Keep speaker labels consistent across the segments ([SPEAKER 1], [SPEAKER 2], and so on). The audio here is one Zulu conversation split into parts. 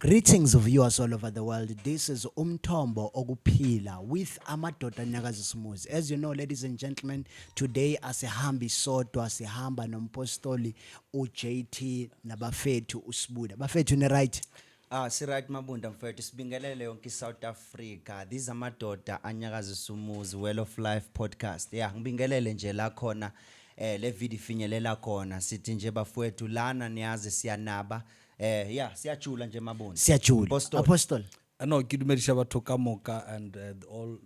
[SPEAKER 1] Greetings of viewers all over the world. This is Umthombo Okuphila with Amadoda, anyakazisa umuzi. As you know, ladies and gentlemen, today asihambi sodwa sihamba nompostoli uJT nabafethu uSibuda. Bafethu ne right?
[SPEAKER 2] Si right mabunda mfethu sibingelele yonke South Africa. These Amadoda anyakazisa umuzi Well of Life podcast. Yeah, ngibingelele nje la khona le video finyelela khona sithi nje bafowethu lana niyazi siyanaba. Siyajula nje mabunda.
[SPEAKER 1] Siyajula. Apostle.
[SPEAKER 3] No, kidumedisha batho ka moka and all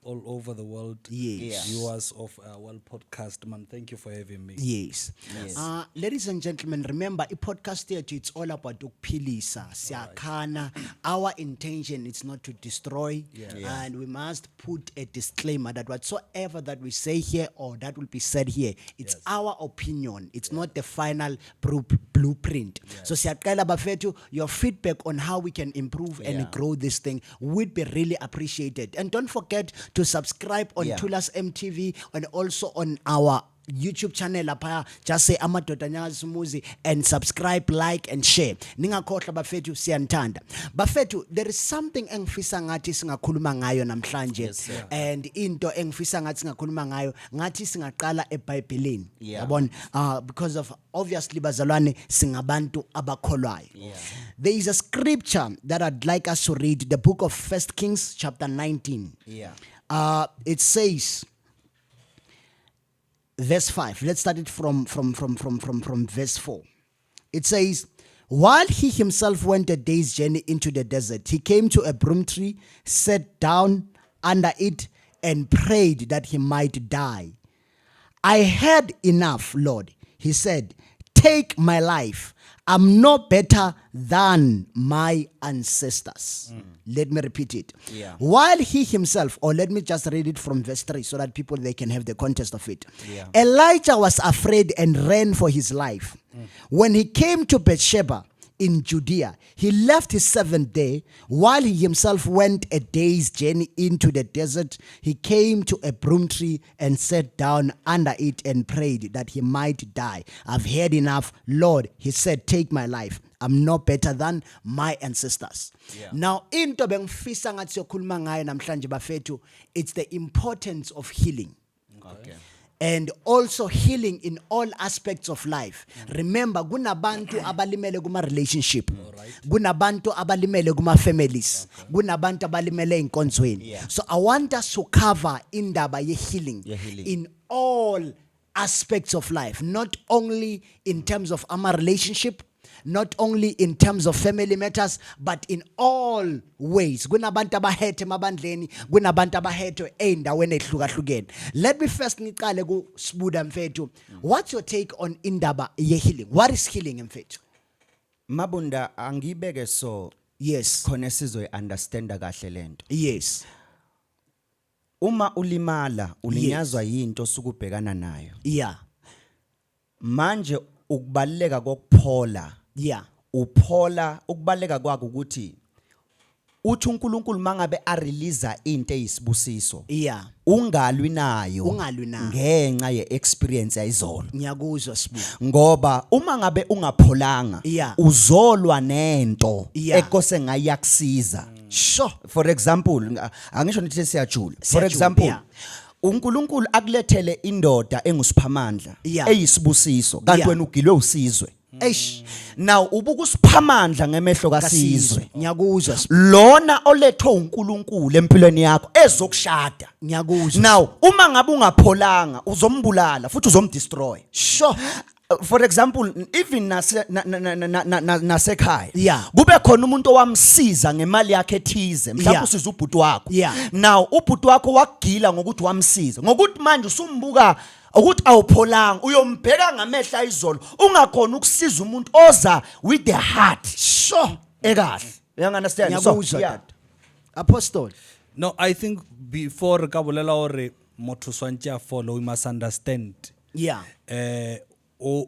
[SPEAKER 3] over the world.
[SPEAKER 1] Yes.
[SPEAKER 3] Viewers of Well podcast, man. Thank you for having me.
[SPEAKER 1] Yes. Ladies and gentlemen, remember, a podcast here, it's all about ukuphilisa. Siyakhana. Our intention is not to destroy, and we must put a disclaimer that whatsoever that we say here or that will be said here, it's our opinion. It's not the final blueprint. So siyaqala bafethu, your feedback on how we can improve and grow this thing would be really appreciated. And don't forget to subscribe on Tulas MTV and also on our YouTube channel apaya. Just say Amadoda anyakazisa umuzi and subscribe, like and share. Ningakhohlwa bafethu, siyanthanda. Bafethu, there is something engifisa ngathi singakhuluma ngayo namhlanje, and into engifisa ngathi singakhuluma ngayo ngathi singaqala eBhayibhelini. Yabona, because of obviously bazalwane singabantu abakholwayo. There is a scripture that I'd like us to read, the book of 1 Kings chapter 19. It says, verse 5. Let's start it from verse 4. It says, while he himself went a day's journey into the desert, he came to a broom tree, sat down under it, and prayed that he might die. I had enough, Lord. He said, take my life. I'm no better than my ancestors. Let me repeat it. While he himself, or let me just read it from verse 3 so that people, they can have the context of it. Elijah was afraid and ran for his life. When he came to Beersheba in Judea, he left his servant there. While he himself went a day's journey into the desert, he came to a broom tree and sat down under it and prayed that he might die. I've had enough, Lord. He said, take my life. I'm no better than my ancestors. Now, into bengifisa ngathi siyokhuluma ngayo namhlanje bafethu, it's the importance of healing. And also healing in all aspects of life. Remember, kunabantu abalimele kuma relationship. Kunabantu abalimele kuma families. Kunabantu abalimele inkonzweni. So I want us to cover indaba ye healing in all aspects of life, not only in terms of our relationship, not only in terms of family matters, but in all ways. Kunabantu abahethe mabandleni, kunabantu abahethe endaweni ehlukahlukene. Let me first ngiqale ku Sibuda mfethu. What's your take on indaba ye healing? What is healing mfethu?
[SPEAKER 2] Mabunda angibeke so.
[SPEAKER 1] Yes.
[SPEAKER 2] Khona sizoyi understanda kahle lento.
[SPEAKER 1] Yes.
[SPEAKER 2] Uma ulimala, ulinyazwa yinto sukubhekana nayo. Manje ukubaleka kokuphola. Uphola ukubaleka kwakho ukuthi uthi uNkulunkulu mangabe arelease into eyisibusiso. Ungalwi nayo ngenxa ye experience yayizolo.
[SPEAKER 1] Ngiyakuzwa Sibuda.
[SPEAKER 2] Ngoba uma ngabe ungapholanga uzolwa nento ekose ngayakusiza.
[SPEAKER 1] Sure.
[SPEAKER 2] For example, angisho nithi siyajula. For example, uNkulunkulu akulethele indoda engusiphamandla eyisibusiso kanti wena ugilwe usizwe. Now ubuka usiphamandla ngemehlo kaSizwe.
[SPEAKER 1] Ngiyakuzwa.
[SPEAKER 2] Lona olethwe uNkulunkulu empilweni yakho ezokushada.
[SPEAKER 1] Ngiyakuzwa.
[SPEAKER 2] Now uma ngabe ungapholanga uzombulala futhi uzomdestroy.
[SPEAKER 1] Sure.
[SPEAKER 2] For example, even nasekhaya kube khona umuntu owamsiza ngemali yakhe ethize mhlawumbe usiza ubhuti wakho. Now ubhuti wakho wakugila ngokuthi wamsiza ngokuthi manje usumbuka ukuthi awupholanga uyombheka ngamehla izolo ungakhona ukusiza umuntu oza with the heart. Sure. Ekahle. You understand? So,
[SPEAKER 1] Apostle.
[SPEAKER 3] No, I think before ka bolela hore motho swantse a follow, we must understand. or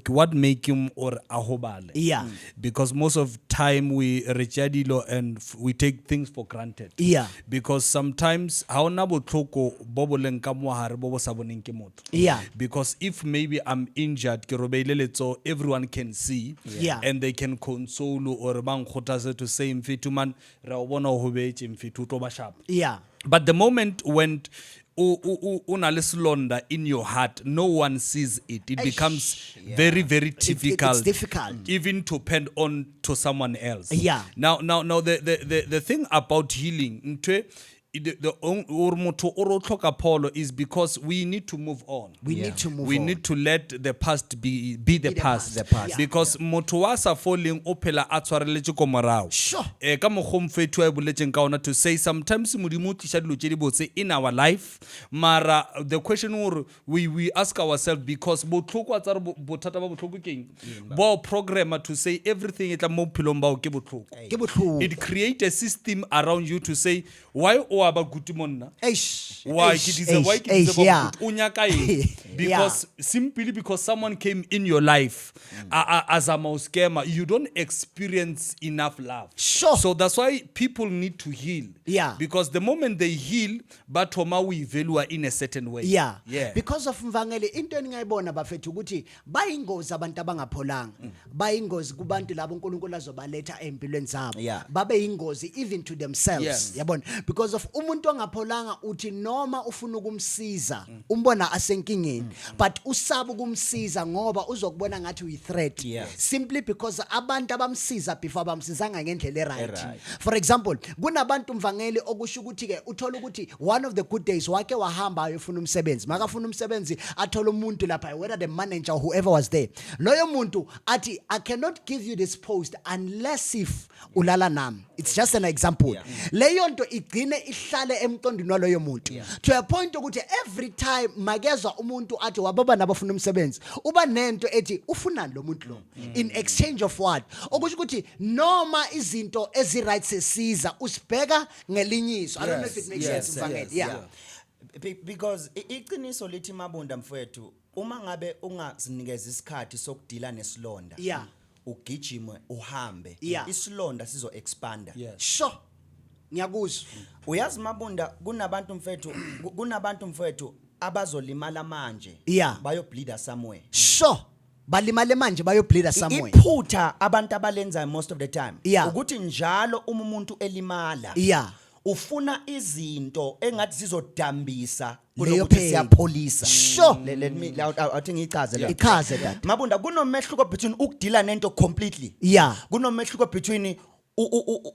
[SPEAKER 3] what make him or ahobale.
[SPEAKER 1] Yeah.
[SPEAKER 3] Because most of time we rejadilo and we take things for granted.
[SPEAKER 1] Yeah.
[SPEAKER 3] Because sometimes how nabo tlhoko bobo leng ka mo hare bobo sa boneng ke motho.
[SPEAKER 1] Yeah.
[SPEAKER 3] Because if maybe I'm injured ke robeile letso, everyone can see.
[SPEAKER 1] Yeah.
[SPEAKER 3] And they can console or bang khotase to say mfethu man ra o bona ho betse mfethu to ba sharp.
[SPEAKER 1] Yeah.
[SPEAKER 3] But the moment when unaleslonda in your heart, no one sees it. It becomes very, very difficult.
[SPEAKER 1] It's difficult.
[SPEAKER 3] Even to pen on to someone else.
[SPEAKER 1] Yeah.
[SPEAKER 3] Now, the thing about healing, the motho o ro tlhoka pholo is because we need to move on.
[SPEAKER 1] We need to move on.
[SPEAKER 3] We need to let the past be the past.
[SPEAKER 1] The past.
[SPEAKER 3] Because motho wa sa falling o phela a tshwareletse ko morao.
[SPEAKER 1] Sure.
[SPEAKER 3] Ka mogom fethu a boletseng ka ona to say sometimes modimo tlisha dilo tse di botse in our life, mara the question or we ask ourselves because botlhoko tsa re bothata ba botlhoko keng bo programmer to say everything etla mo philong ba o ke botlhoko.
[SPEAKER 1] Ke botlhoko.
[SPEAKER 3] It create a system around you to say why o aba guti monna, why because simply because someone came in your life as a scammer, you don't experience enough love.
[SPEAKER 1] Sure.
[SPEAKER 3] So that's why people need to heal.
[SPEAKER 1] Yeah.
[SPEAKER 3] Because the moment they heal, but we value in a certain way.
[SPEAKER 1] Yeah.
[SPEAKER 3] Yeah.
[SPEAKER 1] Because of mvangeli into engayibona bafethu ukuthi bayingozi abantu abangapholanga. Bayingozi kubantu labo uNkulunkulu azobaletha empilweni zabo.
[SPEAKER 2] Yeah.
[SPEAKER 1] Babe yingozi even to themselves.
[SPEAKER 3] Yes.
[SPEAKER 1] Yabona? Because of umuntu ongapholanga uthi noma ufuna ukumsiza umbona asenkingeni but usaba ukumsiza ngoba uzokubona ngathi uyi threat.
[SPEAKER 2] Yes.
[SPEAKER 1] Simply because abantu abamsiza before bamsizanga ngendlela right. For example, kunabantu mvangeli okusho ukuthi ke uthola ukuthi one of the good days wake wahamba ayofuna umsebenzi. Makafuna umsebenzi athola umuntu lapha whether the manager or whoever was there. Loyo muntu ati I cannot give you this post unless if ulala nami. It's just an example. Leyo nto igcine ihlale emqondweni waloyo muntu. To a point ukuthi every time makezwa umuntu athi wababa nabafuna umsebenzi uba nento ethi ufuna lo muntu lo in exchange of what okusho ukuthi noma izinto ezi right sesiza usibheka ngelinyiso. I don't know if it makes sense mfangeli. Yeah.
[SPEAKER 2] Because iqiniso lithi Mabunda mfowethu uma ngabe ungazinikeza isikhathi sokudila nesilonda
[SPEAKER 1] Yeah.
[SPEAKER 2] ugijime uhambe
[SPEAKER 1] Yeah.
[SPEAKER 2] isilonda sizo expanda.
[SPEAKER 1] Sure. Ngiyakuzwa.
[SPEAKER 2] Uyazi Mabunda kunabantu mfowethu abazolimala manje
[SPEAKER 1] Yeah.
[SPEAKER 2] bayobleeda somewhere.
[SPEAKER 1] Sure. Balimale manje bayobleeda somewhere.
[SPEAKER 2] Iphutha abantu abalenza most of the time
[SPEAKER 1] Yeah.
[SPEAKER 2] ukuthi njalo uma umuntu elimala
[SPEAKER 1] Yeah.
[SPEAKER 2] ufuna izinto engathi zizodambisa
[SPEAKER 1] Leyo
[SPEAKER 2] kulokuthi
[SPEAKER 1] pain.
[SPEAKER 2] siyapholisa.
[SPEAKER 1] Sure.
[SPEAKER 2] Let me I think ichaze la.
[SPEAKER 1] Ichaze that.
[SPEAKER 2] Mabunda kunomehluko between ukudila nento completely.
[SPEAKER 1] Yeah.
[SPEAKER 2] Kunomehluko between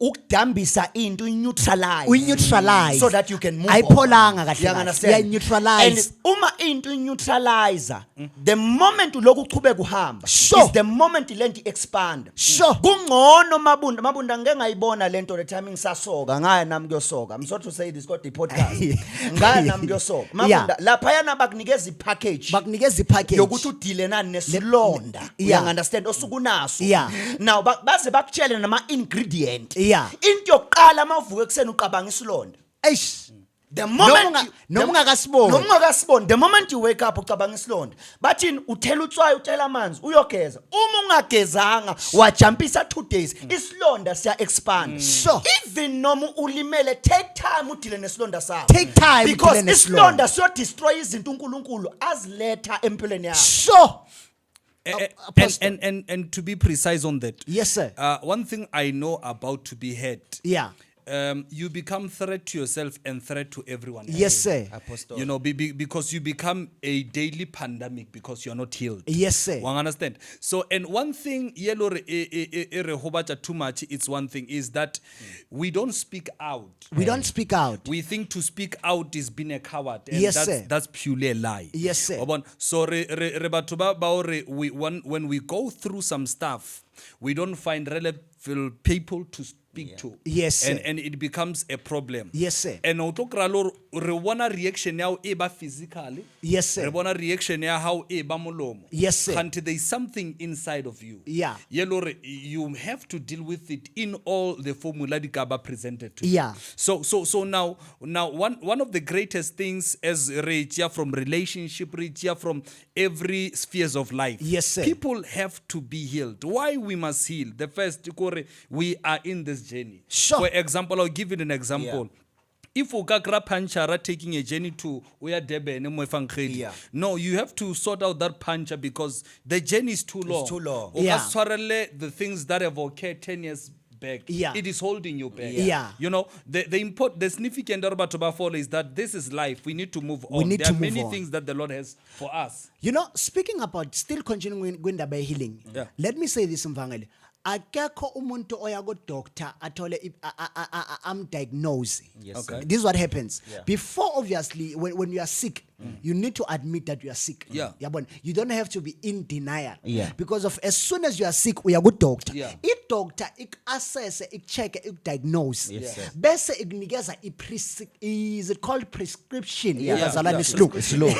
[SPEAKER 2] ukudambisa into neutralize.
[SPEAKER 1] We neutralize.
[SPEAKER 2] So that you can move.
[SPEAKER 1] Ayipholanga kahle.
[SPEAKER 2] You
[SPEAKER 1] kahle.
[SPEAKER 2] understand?
[SPEAKER 1] Yeah, neutralize.
[SPEAKER 2] And uma into neutralizer, the moment lokhu kuchubeka uhamba
[SPEAKER 1] Sure.
[SPEAKER 2] is the moment lento expand.
[SPEAKER 1] Sure.
[SPEAKER 2] Kungcono Mabunda ngeke ngayibona lento the timing sasoka ngaya nami kuyosoka. I'm sorry to say this got the podcast. Ngaya nami kuyosoka. Mabunda lapha yana bakunikeza ipackage.
[SPEAKER 1] Bakunikeza ipackage
[SPEAKER 2] yokuthi udile nani nesilonda. You understand osukunaso.
[SPEAKER 1] Yeah.
[SPEAKER 2] Now baze bakutshele nama ingredients.
[SPEAKER 1] Yeah.
[SPEAKER 2] Into yokuqala mavuka ekseni uqabanga isilonda.
[SPEAKER 1] Eish.
[SPEAKER 2] The moment
[SPEAKER 1] noma ungakasiboni.
[SPEAKER 2] The moment you wake up ucabanga isilonda bathini uthela utswayi utshela amanzi uyogeza uma ungagezanga wajumpisa 2 days isilonda siya expand.
[SPEAKER 1] Sure.
[SPEAKER 2] Even noma ulimele take time udile nesilonda sakho.
[SPEAKER 1] Take time
[SPEAKER 2] because
[SPEAKER 1] udile
[SPEAKER 2] isilonda siyo destroy izinto uNkulunkulu aziletha empilweni yakho.
[SPEAKER 1] Sure.
[SPEAKER 3] And to be precise on that,
[SPEAKER 1] Yes, sir.
[SPEAKER 3] One thing I know about to be hurt,
[SPEAKER 1] Yeah.
[SPEAKER 3] you become threat to yourself and threat to everyone else.
[SPEAKER 1] Yes, sir.
[SPEAKER 2] Apostle.
[SPEAKER 3] You know, because you become a daily pandemic because you are not healed.
[SPEAKER 1] Yes, sir.
[SPEAKER 3] One understand. So, and one thing, yellow too much. It's one thing is that we don't speak out.
[SPEAKER 1] We don't speak out.
[SPEAKER 3] We think to speak out is being a coward. And
[SPEAKER 1] Yes,
[SPEAKER 3] that's,
[SPEAKER 1] sir.
[SPEAKER 3] that's purely a lie.
[SPEAKER 1] Yes, sir.
[SPEAKER 3] So when we go through some stuff, we don't find relevant people to speak to.
[SPEAKER 1] Yes, sir.
[SPEAKER 3] And it becomes a problem.
[SPEAKER 1] Yes, sir.
[SPEAKER 3] And otokralo re bona reaction ya eba physically.
[SPEAKER 1] Yes, sir.
[SPEAKER 3] Re bona reaction ya how eba molomo.
[SPEAKER 1] Yes, sir.
[SPEAKER 3] Until there is something inside of you.
[SPEAKER 1] Yeah.
[SPEAKER 3] Yellow, you have to deal with it in all the formula di kaba presented to you.
[SPEAKER 1] Yeah.
[SPEAKER 3] So now one of the greatest things as reachia from relationship, reachia from every spheres of life.
[SPEAKER 1] Yes, sir.
[SPEAKER 3] People have to be healed. Why we must heal? The first, we are in this journey.
[SPEAKER 1] Sure.
[SPEAKER 3] For example, I'll give you an example. If Ukakra Panchara taking a journey to where Deben,
[SPEAKER 2] Yeah.
[SPEAKER 3] no, you have to sort out that puncher because the journey is too long.
[SPEAKER 2] It's too long.
[SPEAKER 1] Yeah.
[SPEAKER 3] The things that have occurred 10 years back,
[SPEAKER 1] Yeah.
[SPEAKER 3] it is holding you back.
[SPEAKER 1] Yeah.
[SPEAKER 3] You know, the significant about is that this is life. We need to move on.
[SPEAKER 1] need
[SPEAKER 3] There
[SPEAKER 1] to
[SPEAKER 3] are
[SPEAKER 1] move
[SPEAKER 3] many
[SPEAKER 1] on.
[SPEAKER 3] things that the Lord has for us.
[SPEAKER 1] You know, speaking about still continuing going by healing,
[SPEAKER 3] Yeah.
[SPEAKER 1] let me say this, Mvangeli. Akekho umuntu oya go doctor atole I'm diagnosed.
[SPEAKER 2] Yes,
[SPEAKER 3] Okay.
[SPEAKER 1] This is what happens.
[SPEAKER 2] Yeah.
[SPEAKER 1] Before, obviously, when you are sick, you need to admit that you are sick.
[SPEAKER 3] Yeah.
[SPEAKER 1] You don't have to be in denial.
[SPEAKER 2] Yeah.
[SPEAKER 1] Because of as soon as you are sick, we are good doctor.
[SPEAKER 3] Yeah.
[SPEAKER 1] If doctor assess, check, diagnose.
[SPEAKER 2] Yes, sir.
[SPEAKER 1] Bese ignikeza is it called prescription?
[SPEAKER 2] Yeah.
[SPEAKER 1] Yazalwane
[SPEAKER 3] Yeah.
[SPEAKER 1] slow.
[SPEAKER 2] Slow.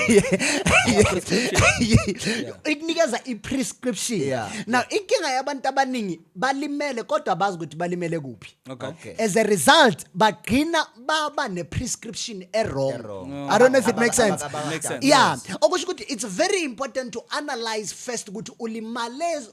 [SPEAKER 1] Ikunikeza i-prescription.
[SPEAKER 2] Yeah.
[SPEAKER 1] Now inkinga yabantu abaningi balimele kodwa bazi ukuthi balimele kuphi.
[SPEAKER 3] Okay.
[SPEAKER 1] As a result bagcina baba ne-prescription wrong. I don't know if it makes sense.
[SPEAKER 3] Makes sense.
[SPEAKER 1] Yeah. Okusho ukuthi it's very important to analyze first ukuthi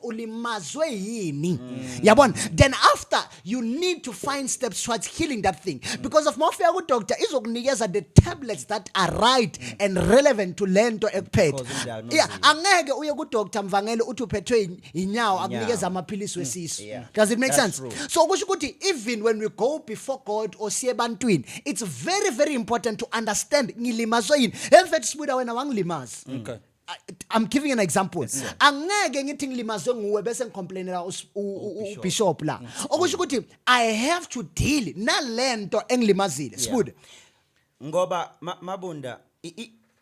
[SPEAKER 1] ulimazwe yini. Yabona? Then after you need to find steps towards healing that thing. Because of mafia good doctor izokunikeza the tablets that are right and relevant to lento ekuphethe.
[SPEAKER 2] Because diagnosis.
[SPEAKER 1] Yeah, angeke uye ku doctor Mvangeli uthi uphethwe inyawo akunikeza amaphilisi wesisu.
[SPEAKER 2] Yeah.
[SPEAKER 1] Does it make
[SPEAKER 2] That's
[SPEAKER 1] sense?
[SPEAKER 2] true.
[SPEAKER 1] So kusho ukuthi even when we go before God or siye ebantwini, it's very very important to understand ngilimazwe yini. Emfethu sibuda wena wangilimaza.
[SPEAKER 3] Okay.
[SPEAKER 1] I'm giving an example. Angeke ngithi ngilimazwe nguwe bese ngicomplainela ubishop la. Okusho ukuthi I have to deal nalento engilimazile. Sibuda.
[SPEAKER 2] Ngoba Mabunda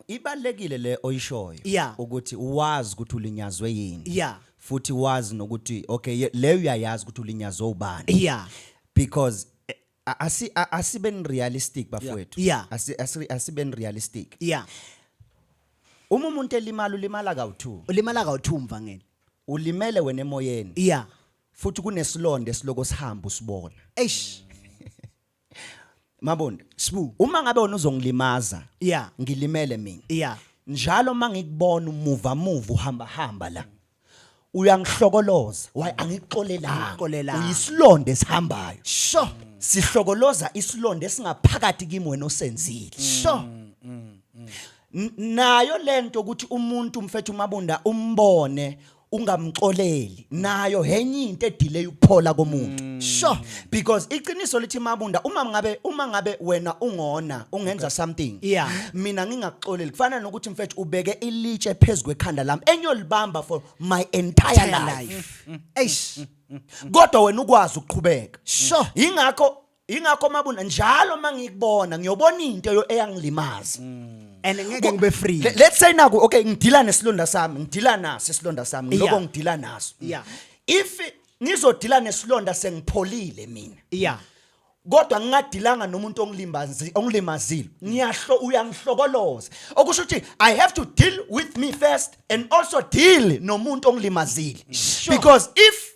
[SPEAKER 2] ibalekile le oyishoyo
[SPEAKER 1] Yeah.
[SPEAKER 2] ukuthi wazi ukuthi ulinyazwe yini.
[SPEAKER 1] Yeah.
[SPEAKER 2] Futhi wazi nokuthi okay leyo uyayazi ukuthi ulinyazwe ubani.
[SPEAKER 1] Yeah.
[SPEAKER 2] Because asiben realistic bafowethu.
[SPEAKER 1] Yeah.
[SPEAKER 2] Asiben realistic.
[SPEAKER 1] Yeah.
[SPEAKER 2] Uma umuntu ulimala kawu2.
[SPEAKER 1] Ulimala kawu2 Mvangeli.
[SPEAKER 2] Ulimele wena emoyeni.
[SPEAKER 1] Yeah.
[SPEAKER 2] Futhi kunesilonde esiloko sihamba usibona.
[SPEAKER 1] Eish.
[SPEAKER 2] Mabonda,
[SPEAKER 1] Sbu.
[SPEAKER 2] uma ngabe wena uzongilimaza,
[SPEAKER 1] Yeah.
[SPEAKER 2] ngilimele mina.
[SPEAKER 1] Yeah.
[SPEAKER 2] Njalo mangikubona move uhamba la. Uyangihlokoloza, why angixolelanga.
[SPEAKER 1] Angixolelanga.
[SPEAKER 2] Uyisilonde sihambayo.
[SPEAKER 1] Sure.
[SPEAKER 2] Sihlokoloza isilonde singaphakathi kimi wena osenzile.
[SPEAKER 1] Sure.
[SPEAKER 2] Nayo lento ukuthi umuntu mfethu Mabunda umbone ungamxoleli nayo henye into edile ukuphola komuntu.
[SPEAKER 1] Sure.
[SPEAKER 2] Because iqiniso lithi Mabunda uma ngabe wena ungona ungenza something.
[SPEAKER 1] Yeah.
[SPEAKER 2] Mina ngingaxoleli kufana nokuthi mfethu ubeke ilitshe phezulu ekhanda lami enyolibamba for my entire life.
[SPEAKER 1] Eish.
[SPEAKER 2] Kodwa wena ukwazi ukuqhubeka.
[SPEAKER 1] Sure.
[SPEAKER 2] Ingakho Mabunda njalo mangikubona ngiyobona into eyangilimaza.
[SPEAKER 1] And ngeke ngibe free.
[SPEAKER 2] Let's say naku okay ngidila nesilonda sami ngidila naso isilonda sami ngiloko ngidila naso.
[SPEAKER 1] Yeah.
[SPEAKER 2] If ngizodila nesilonda sengipholile mina.
[SPEAKER 1] Yeah.
[SPEAKER 2] Kodwa ngingadilanga nomuntu ongilimazile uyangihlokoloza okusho ukuthi I have to deal with me first and also deal nomuntu ongilimazile.
[SPEAKER 1] Sure.
[SPEAKER 2] Because if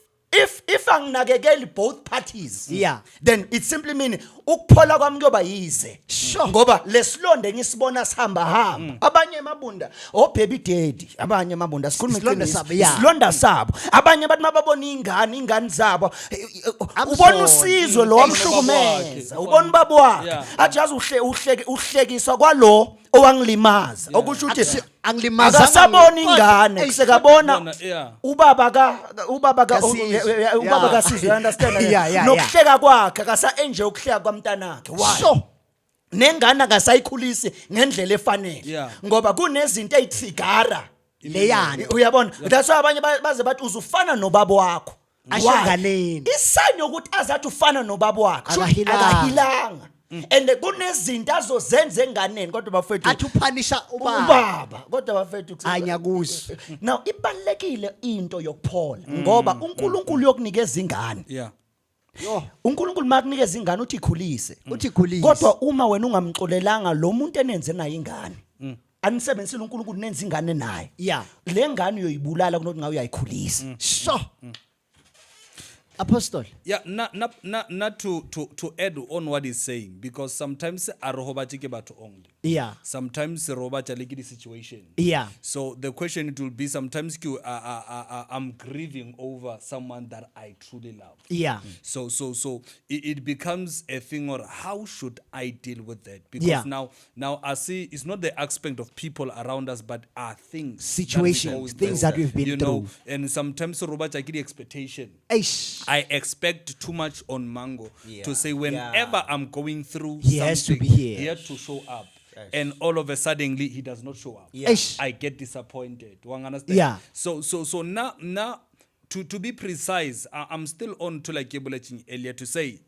[SPEAKER 2] anginakekeli both parties,
[SPEAKER 1] Yeah.
[SPEAKER 2] then it simply mean ukuphola kwami kuyoba yize.
[SPEAKER 1] Sure.
[SPEAKER 2] Ngoba lesilonde ngisibona sihamba abanye Mabunda baby daddy, abanye Mabunda sikhuluma
[SPEAKER 1] Isilonda
[SPEAKER 2] iqiniso,
[SPEAKER 1] sabo, yeah.
[SPEAKER 2] isilonda sabo, abanye bathi mababona ingane zabo
[SPEAKER 1] I'm
[SPEAKER 2] ubona
[SPEAKER 1] sorry.
[SPEAKER 2] usizwe lo wamhlukumeza,
[SPEAKER 3] Ubaba
[SPEAKER 2] ubona ubaba wakhe
[SPEAKER 3] Yeah.
[SPEAKER 2] ajazi uhlekiswa kwalo owangilimaza okusho ukuthi
[SPEAKER 1] Angilimaza.
[SPEAKER 2] akasabona ingane kusekabona
[SPEAKER 3] Yeah.
[SPEAKER 2] ubaba
[SPEAKER 1] Kasizwe.
[SPEAKER 2] kasizwe, you understand?
[SPEAKER 1] Yeah.
[SPEAKER 2] Nokuhleka kwakhe akasa-enjoy ukuhleka kwamntanakhe. Why?
[SPEAKER 1] Sure.
[SPEAKER 2] Nengane akasayikhulisi ngendlela efanele
[SPEAKER 3] Yeah.
[SPEAKER 2] ngoba kunezinto ezitrigara
[SPEAKER 1] Leyana.
[SPEAKER 2] uyabona that's why abanye baze bathi uzufana nobaba wakho.
[SPEAKER 1] Asho
[SPEAKER 2] Why?
[SPEAKER 1] nganeni.
[SPEAKER 2] Isayini yokuthi azathi ufana nobaba wakho
[SPEAKER 1] Akahilanga.
[SPEAKER 2] akahilanga and kunezinto azozenza enganeni kodwa bafethu
[SPEAKER 1] Athi uphanisha ubaba.
[SPEAKER 2] ubaba kodwa bafethu
[SPEAKER 1] Anyakuzo.
[SPEAKER 2] now ibalekile into yokuphola ngoba uNkulunkulu yokunikeza ingane
[SPEAKER 3] Yeah.
[SPEAKER 2] uNkulunkulu makunikeza ingane uthi ikhulise.
[SPEAKER 1] Kodwa
[SPEAKER 2] Kodwa uma wena ungamxolelanga lo muntu enenze naye ingane. Anisebenzisile uNkulunkulu nenza ingane naye.
[SPEAKER 1] Yeah.
[SPEAKER 2] Le ngane uyoyibulala kunokuthi ngawe uyayikhulisa.
[SPEAKER 1] Sure. Apostle.
[SPEAKER 3] Yeah, not to add on what he's saying, because sometimes arohoba ke batho only.
[SPEAKER 1] Yeah.
[SPEAKER 3] Sometimes roba the situation.
[SPEAKER 1] Yeah.
[SPEAKER 3] So the question it will be sometimes I'm grieving over someone that I truly love.
[SPEAKER 1] Yeah.
[SPEAKER 3] So it becomes a thing, or how should I deal with that? Because now I see it's not the aspect of people around us, but are things,
[SPEAKER 1] situations, things that we've been through.
[SPEAKER 3] And sometimes roba the expectation.
[SPEAKER 1] Eish.
[SPEAKER 3] I expect too much on Mango to say whenever I'm going through
[SPEAKER 1] he has to be here.
[SPEAKER 3] He has to show up. Yes. And all of a sudden he does not show up.
[SPEAKER 1] Yes.
[SPEAKER 3] I get disappointed. One understand?
[SPEAKER 1] Yeah.
[SPEAKER 3] So now to be precise, I'm still on to like earlier to say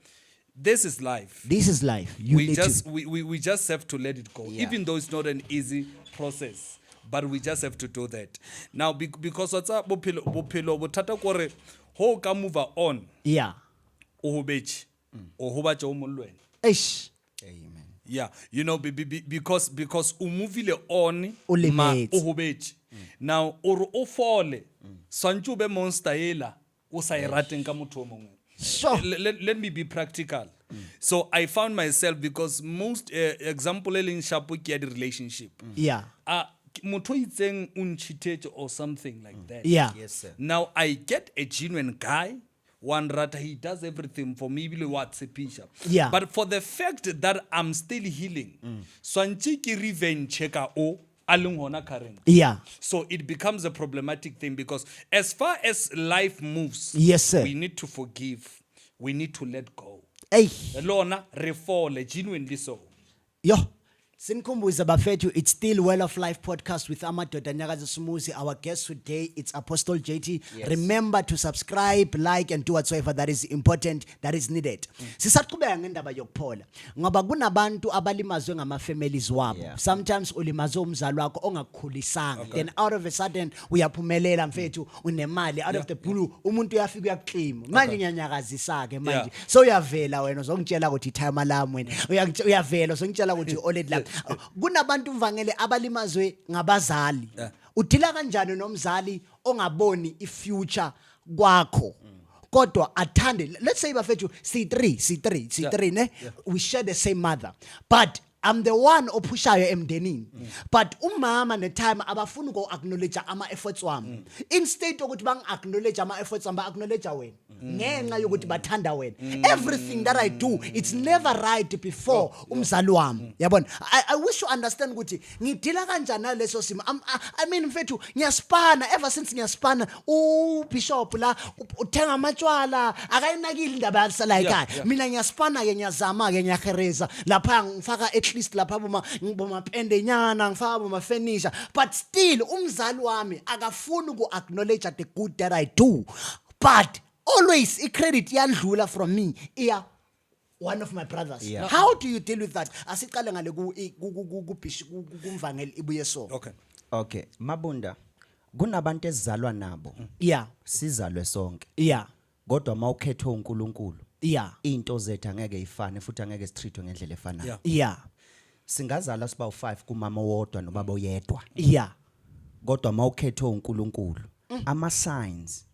[SPEAKER 3] this is life.
[SPEAKER 1] This is life.
[SPEAKER 3] We just have to let it go.
[SPEAKER 1] Yeah.
[SPEAKER 3] Even though it's not an easy process. But we just have to do that. Now because what's up bopelo botata kore ho ka move on.
[SPEAKER 1] Yeah.
[SPEAKER 3] O hobechi. O hobacha o molweni.
[SPEAKER 1] Eish.
[SPEAKER 2] Amen.
[SPEAKER 3] Yeah, you know, because umuvile on
[SPEAKER 1] ma
[SPEAKER 3] o hobechi. Now or o fole. Sanchu be monster ela o sa irating ka motho o mongwe.
[SPEAKER 1] Sure.
[SPEAKER 3] Let me be practical. So I found myself, because most example in shapo ke the relationship.
[SPEAKER 1] Yeah.
[SPEAKER 3] Motho itseng unchitete or something like that.
[SPEAKER 1] Yeah.
[SPEAKER 2] Yes, sir.
[SPEAKER 3] Now I get a genuine guy. One rata, he does everything for me. What's a picture?
[SPEAKER 1] Yeah.
[SPEAKER 3] But for the fact that I'm still healing, swanchiki revenge cheka o alung hona current.
[SPEAKER 1] Yeah.
[SPEAKER 3] So it becomes a problematic thing, because as far as life moves,
[SPEAKER 1] Yes, sir.
[SPEAKER 3] we need to forgive. We need to let go.
[SPEAKER 1] Hey.
[SPEAKER 3] Lona refall genuinely so.
[SPEAKER 1] Yo. Sinkumbuza bafethu, it's still Well of Life podcast with Amadoda, anyakazisa, umuzi. Our guest today, it's Apostle JT.
[SPEAKER 2] Yes.
[SPEAKER 1] Remember to subscribe, like, and do whatsoever that is important, that is needed. Sisaqhubeka ngendaba yokuphola. Ngoba kunabantu abalimazwe ngama-families wabo.
[SPEAKER 2] Yeah.
[SPEAKER 1] Sometimes ulimazwe umzali wakho ongakukhulisanga. Then out of a sudden uyaphumelela mfethu, unemali, out of the blue umuntu uyafika uyakuclaim. Manje ngiyanyakazisa-ke manje. So uyavela wena uzongitshela ukuthi time lami wena. Uyavela uzongitshela ukuthi already la. Kunabantu mvangele abalimazwe ngabazali. Udila kanjani nomzali ongaboni ifuture kwakho? Kodwa athande, let's say bafethu C3 ne, we share the same mother, but I'm the one opushayo emndenini. But umama netime abafuna uko acknowledge ama efforts wami. Instead ukuthi bang acknowledge ama efforts wami, ba acknowledge wena. Ngenxa yokuthi bathanda wena. Everything that I do, it's never right before umzali wami. Yabona? I wish you understand ukuthi ngidila kanjani naleso simo. I mean mfethu ngiyaspana, ever since ngiyaspana uBishop la uthenga amatshwala, akayinakile indaba yalisala ekhaya. Mina ngiyaspana ke ngiyazama ke ngiyahereza lapha ngifaka at least lapha boma pende nyana ngifaka boma furniture, but still umzali wami akafuni uku acknowledge the good that I do. But always credit yandlula from me iya one of my brothers.
[SPEAKER 2] Yeah.
[SPEAKER 1] How do you deal with that? Asiqale ngale kumvangeli ibuye so.
[SPEAKER 2] Okay, Mabunda, kunabantu ezizalwa nabo.
[SPEAKER 1] Yeah.
[SPEAKER 2] Sizalwe sonke.
[SPEAKER 1] Yeah.
[SPEAKER 2] Kodwa mawukhethwe uNkulunkulu.
[SPEAKER 1] Yeah.
[SPEAKER 2] Into zethu angeke ifane futhi angeke sitreatwe ngendlela efanayo.
[SPEAKER 1] Yeah.
[SPEAKER 2] Singazala siba u5 kumama wodwa nobaba oyedwa.
[SPEAKER 1] Yeah.
[SPEAKER 2] Kodwa mawukhethwe uNkulunkulu, ama signs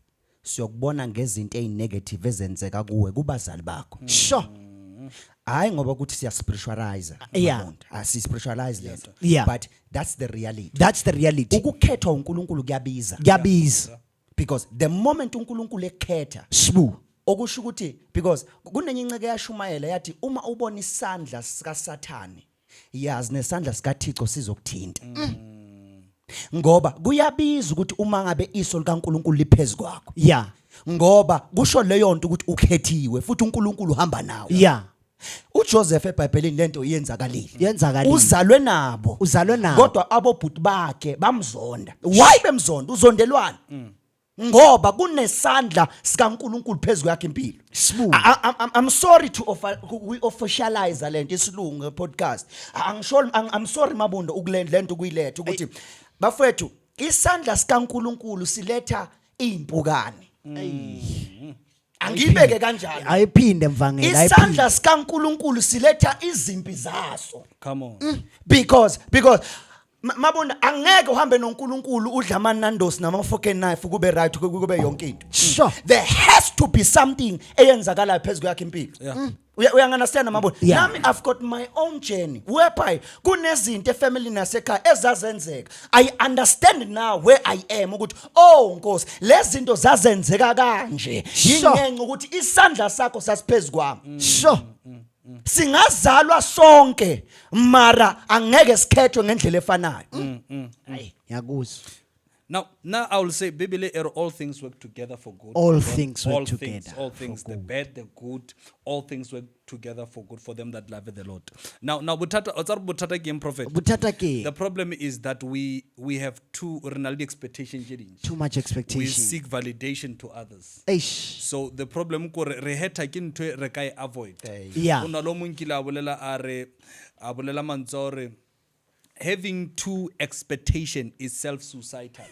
[SPEAKER 2] siyokubona ngezinto ezinegative ezenzeka kuwe kubazali bakho.
[SPEAKER 1] Sure.
[SPEAKER 2] Hayi ngoba ukuthi siya spiritualize.
[SPEAKER 1] Yeah.
[SPEAKER 2] Asi spiritualize lento.
[SPEAKER 1] Yeah.
[SPEAKER 2] But that's the reality.
[SPEAKER 1] That's the reality.
[SPEAKER 2] Ukukhethwa uNkulunkulu kuyabiza.
[SPEAKER 1] Kuyabiza.
[SPEAKER 2] Because the moment uNkulunkulu ekhetha,
[SPEAKER 1] Sbu.
[SPEAKER 2] okusho ukuthi because kunenye inceke yashumayela yathi uma ubona isandla sika Sathane, yazi nesandla sika Thixo sizokuthinta. Ngoba kuyabiza ukuthi uma ngabe iso likaNkulunkulu liphezulu kwakho.
[SPEAKER 1] Yeah.
[SPEAKER 2] Ngoba kusho leyo nto ukuthi ukhethiwe futhi uNkulunkulu uhamba nawe.
[SPEAKER 1] Yeah.
[SPEAKER 2] uJoseph eBhayibhelini lento iyenzakalile.
[SPEAKER 1] Yenzakalile.
[SPEAKER 2] Uzalwe nabo.
[SPEAKER 1] Uzalwe nabo.
[SPEAKER 2] Kodwa abobhuti bakhe bamzonda. Why bemzonda? Uzondelwana. Ngoba kunesandla sikaNkulunkulu phezulu yakhe impilo. I'm sorry to officialize lento isilungu podcast. I'm sorry Mabundo ukulento kuyiletha ukuthi bafethu isandla sikaNkulunkulu siletha impukane. angibeke kanjalo
[SPEAKER 1] ayiphinde mvangeli
[SPEAKER 2] isandla sikaNkuluNkulu siletha izimpi zaso
[SPEAKER 3] Come on.
[SPEAKER 2] because mabona angeke uhambe noNkulunkulu udla amanandosi nama-fork and knife kube right kube yonke into
[SPEAKER 1] Sure.
[SPEAKER 2] there has to be something eyenzakalayo phezulu yakhe impilo
[SPEAKER 3] Yeah.
[SPEAKER 2] uyanganasiyana mabona
[SPEAKER 1] Yeah.
[SPEAKER 2] nami I've got my own journey whereby kunezinto efamily nasekhaya ezazenzeka I understand now where I am ukuthi Nkosi lezi zinto zazenzeka kanje
[SPEAKER 1] Sure.
[SPEAKER 2] yingenxa ukuthi isandla sakho sasiphezulu kwami
[SPEAKER 1] sure
[SPEAKER 2] singazalwa sonke mara angeke sikhethwe ngendlela efanayo
[SPEAKER 1] hayi ngiyakuzwa
[SPEAKER 3] Now I will say, Bibele, all things work together for good.
[SPEAKER 1] All
[SPEAKER 3] For them-
[SPEAKER 1] things work
[SPEAKER 3] all
[SPEAKER 1] together
[SPEAKER 3] Things, all things, the bad, the good, all things work together for good for them that love the Lord. Now, butata game prophet.
[SPEAKER 1] buthatha ke
[SPEAKER 3] The problem is that we have too renaldi expectation.
[SPEAKER 1] too much
[SPEAKER 3] We
[SPEAKER 1] expectation
[SPEAKER 3] seek validation to others.
[SPEAKER 1] eish
[SPEAKER 3] So the problem ko re heta ke ntwe re kai avoid.
[SPEAKER 1] Yeah.
[SPEAKER 3] Una lo mong kila bolela a bolela mantsore having too expectation is self-suicidal.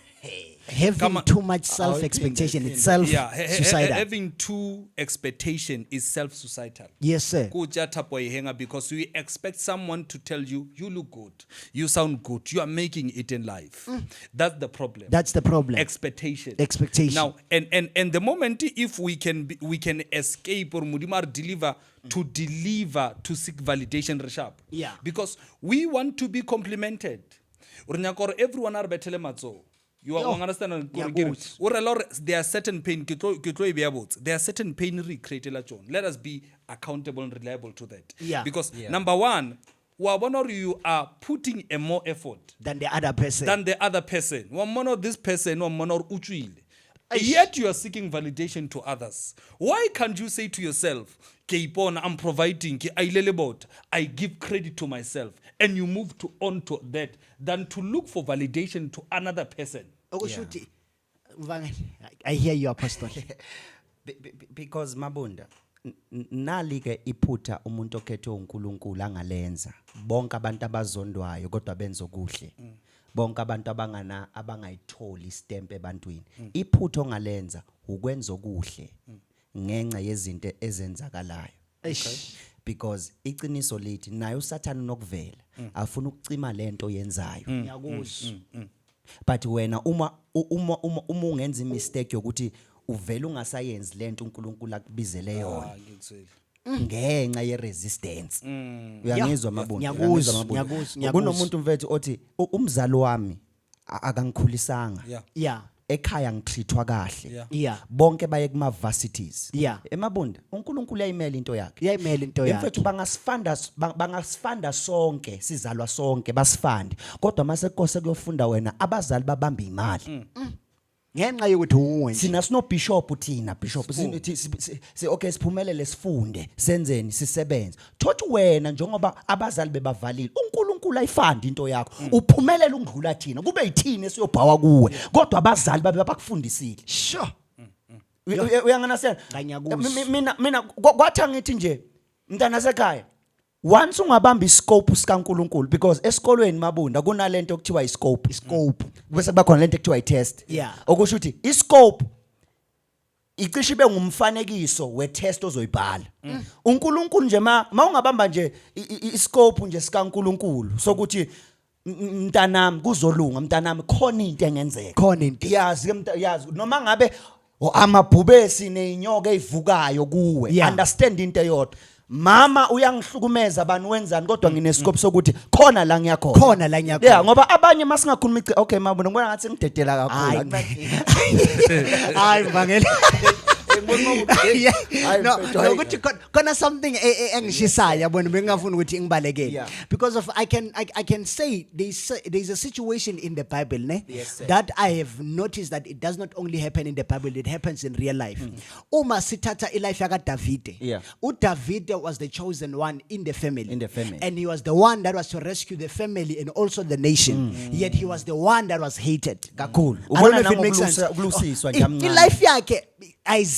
[SPEAKER 1] having too much self-expectation itself
[SPEAKER 3] Yeah,
[SPEAKER 1] suicidal
[SPEAKER 3] having too expectation is self-suicidal.
[SPEAKER 1] yes sir
[SPEAKER 3] Kuja tapo ihenga because we expect someone to tell you, you look good, you sound good, you are making it in life. That's the problem.
[SPEAKER 1] that's the problem
[SPEAKER 3] Expectation.
[SPEAKER 1] Expectation.
[SPEAKER 3] Now, and the moment if we can escape or mudimar deliver to seek validation reshap.
[SPEAKER 1] Yeah.
[SPEAKER 3] Because we want to be complimented. Urnyakor everyone are betele matso. You understand? There are certain pain. There are certain pain recreated. Let us be accountable and reliable to that.
[SPEAKER 1] Yeah.
[SPEAKER 3] Because number one, you are putting a more effort
[SPEAKER 1] than the other person
[SPEAKER 3] than the other person. This person, yet you are seeking validation to others. Why can't you say to yourself, I'm providing, I give credit to myself, and you move on to that than to look for validation to another person?
[SPEAKER 1] okushuthi mvangeli I hear you apostle
[SPEAKER 2] because mabunda nali ke iphutha umuntu okhethwe uNkulunkulu angalenza bonke abantu abazondwayo kodwa benza okuhle bonke abantu abangayitholi istempe ebantwini iphutha ongalenza ukwenza okuhle ngenxa yezinto ezenzakalayo because iqiniso lithi naye uSathane nokuvela afuna ukucima lento yenzayo
[SPEAKER 1] ngiyakuzwa
[SPEAKER 2] but wena uma ungenza imistake yokuthi uvela ungasayenzi lento uNkulunkulu akubizele yona ngenxa yeresistance uyangizwa mabona
[SPEAKER 1] ngiyakuzwa
[SPEAKER 2] kunomuntu mfethu othi umzali wami akangikhulisanga
[SPEAKER 1] yeah
[SPEAKER 2] ekhaya ngitreatwa kahle
[SPEAKER 1] yeah
[SPEAKER 2] bonke baye kuma varsities
[SPEAKER 1] yeah
[SPEAKER 2] emabunda uNkulunkulu uyayimela into yakhe
[SPEAKER 1] iyayimela into yakhe
[SPEAKER 2] mfethu bangasifanda sonke sizalwa sonke basifande kodwa mase kose kuyofunda wena abazali babamba imali
[SPEAKER 1] ngenxa yokuthi uwe nje
[SPEAKER 2] sina sino bishop thina bishop okay siphumelele sifunde senzeni sisebenze thothi wena njengoba abazali bebavalile uNkulunkulu ayifanda into yakho uphumelela ungidlula thina kube yithini esiyobhawa kuwe kodwa abazali babe bakufundisile
[SPEAKER 1] sure
[SPEAKER 2] uyanganasena
[SPEAKER 1] ngiyakuzwa
[SPEAKER 2] mina kwathi ngithi nje mntana sekhaya once ungabamba iscope sikaNkulunkulu because esikolweni mabunda kunalento okuthiwa iscope bese bakhona lento ekuthiwa itest okusho ukuthi iscope icishe ibe ngumfanekiso wetest ozoyibhala uNkulunkulu nje ma ungabamba nje iscope nje sikaNkulunkulu sokuthi mntanami kuzolunga mntanami khona into engenzeka
[SPEAKER 1] khona into
[SPEAKER 2] yazi noma ngabe amabhubesi nezinyoka ezivukayo kuwe understand into eyodwa mama uyangihlukumeza bani wenzani kodwa nginescope sokuthi khona la ngiyakhona yeah ngoba abanye masingakhuluma okay mabona ngibona ngathi ngidedela kakhulu
[SPEAKER 1] hayi mvangeli no ukuthi khona something engishisayo yabona bengingafuni ukuthi ngibalekele because of I can say there's a situation in the Bible that I have noticed that it does not only happen in the Bible, it happens in real life. Uma sithatha ilife yaka Davide uDavide was the chosen one in the family and he was the one that was to rescue the family and also the nation yet he was the one that was hated
[SPEAKER 2] kakhulu
[SPEAKER 1] ubona nangokulusiswa nje amncane ilife yakhe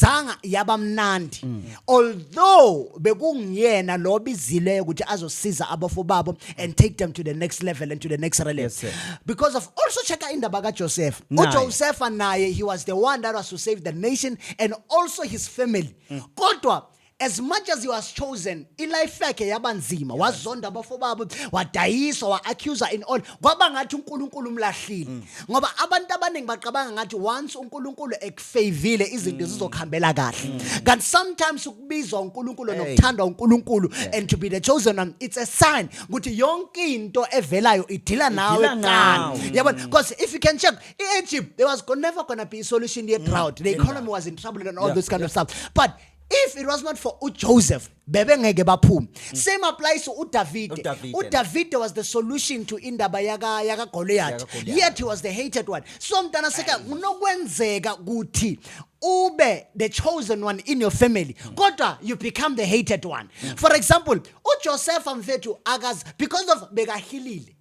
[SPEAKER 1] ayizanga yabamnandi although bekungiyena lo bizile ukuthi azosiza abafobabo and take them to the next level and to the next realm.
[SPEAKER 2] Yes, sir.
[SPEAKER 1] Because of also check indaba kaJoseph.
[SPEAKER 2] Naye.
[SPEAKER 1] Joseph naye, he was the one that was to save the nation and also his family. Kodwa as much as he was chosen, ilife yakhe yabanzima, wazonda abafobabo, wadayiswa, wa-accuser in all. Kwaba ngathi uNkulunkulu umlahlile. Ngoba abantu abaningi baqabanga ngathi once uNkulunkulu ekufavile izinto zizokuhambela kahle. Kanti sometimes ukubizwa uNkulunkulu nokuthandwa uNkulunkulu and to be the chosen one, it's a sign ukuthi yonke into evelayo idila nawe
[SPEAKER 2] nawe.
[SPEAKER 1] kani. Yabona, because if you can check Egypt, there was never going to be a solution here drought. The economy was in trouble and all this kind of stuff. But if it was not for Joseph, bebe ngeke baphume. Same applies to David. David was the solution to indaba yaga Goliath. Yet he was the hated one. So mntana seka unokwenzeka ukuthi ube the chosen one in your family. Kodwa you become the hated one. For example, uJoseph mfethu akazi because of bekahilile.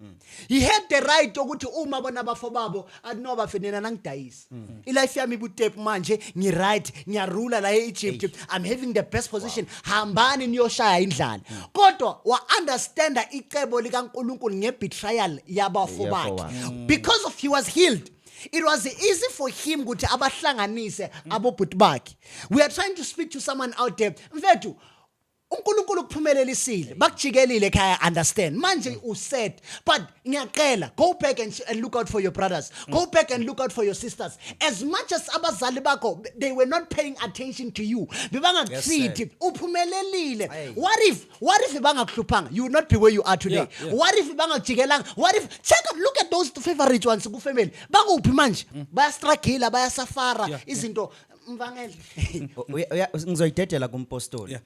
[SPEAKER 1] He had the right ukuthi uma bona bafobabo adinoba fenena nangidayisa. Ilife yami butep manje ngi right ngiyarula la eEgypt. I'm having the best position. Hambani niyoshaya indlala. Kodwa wa understand icebo likaNkulunkulu ngebetrayal yabafobakhe. Because of he was healed. It was easy for him ukuthi abahlanganise abobhuti bakhe. We are trying to speak to someone out there. Mfethu uNkulunkulu kuphumelelisile bakujikelile ekhaya understand manje uset but ngiyaqela go back and look out for your brothers, go back and look out for your sisters. As much as abazali bakho they were not paying attention to you, bebangakuthi uphumelelile. What if bangakupanga, you would not be where you are today? What if bangakujikelanga? What if check out, look at those favorite ones ku family bakuphi manje bayastruggle bayasafara izinto mvangele.
[SPEAKER 2] Ngizoyidedela kumpostoli.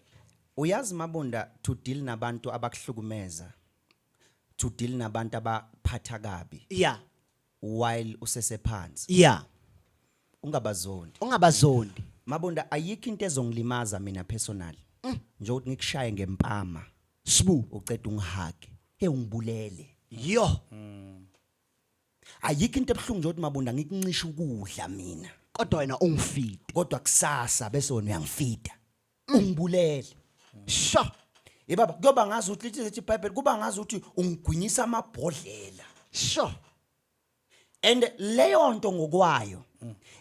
[SPEAKER 2] Uyazi Mabunda, to deal nabantu abakuhlukumeza, to deal nabantu abaphatha kabi.
[SPEAKER 1] Yeah.
[SPEAKER 2] While usesephansi.
[SPEAKER 1] Yeah.
[SPEAKER 2] Ungabazondi. Mabunda, ayikho into ezongilimaza mina personally. Nje ukuthi ngikushaye ngempama.
[SPEAKER 1] Sbu
[SPEAKER 2] Uceda ungihage. Ungibulele.
[SPEAKER 1] Yo.
[SPEAKER 2] Ayikho into ebuhlungu nje ukuthi Mabunda ngikuncisha ukudla mina.
[SPEAKER 1] Kodwa wena ungifeed.
[SPEAKER 2] Kodwa kusasa bese wena uyangifida. Ungibulele.
[SPEAKER 1] Sha.
[SPEAKER 2] Baba kuba ngazi ukuthi lithi iBhayibheli kuba ngazi ukuthi ungigwinyisa amabhodlela.
[SPEAKER 1] Sure.
[SPEAKER 2] And leyo nto ngokwayo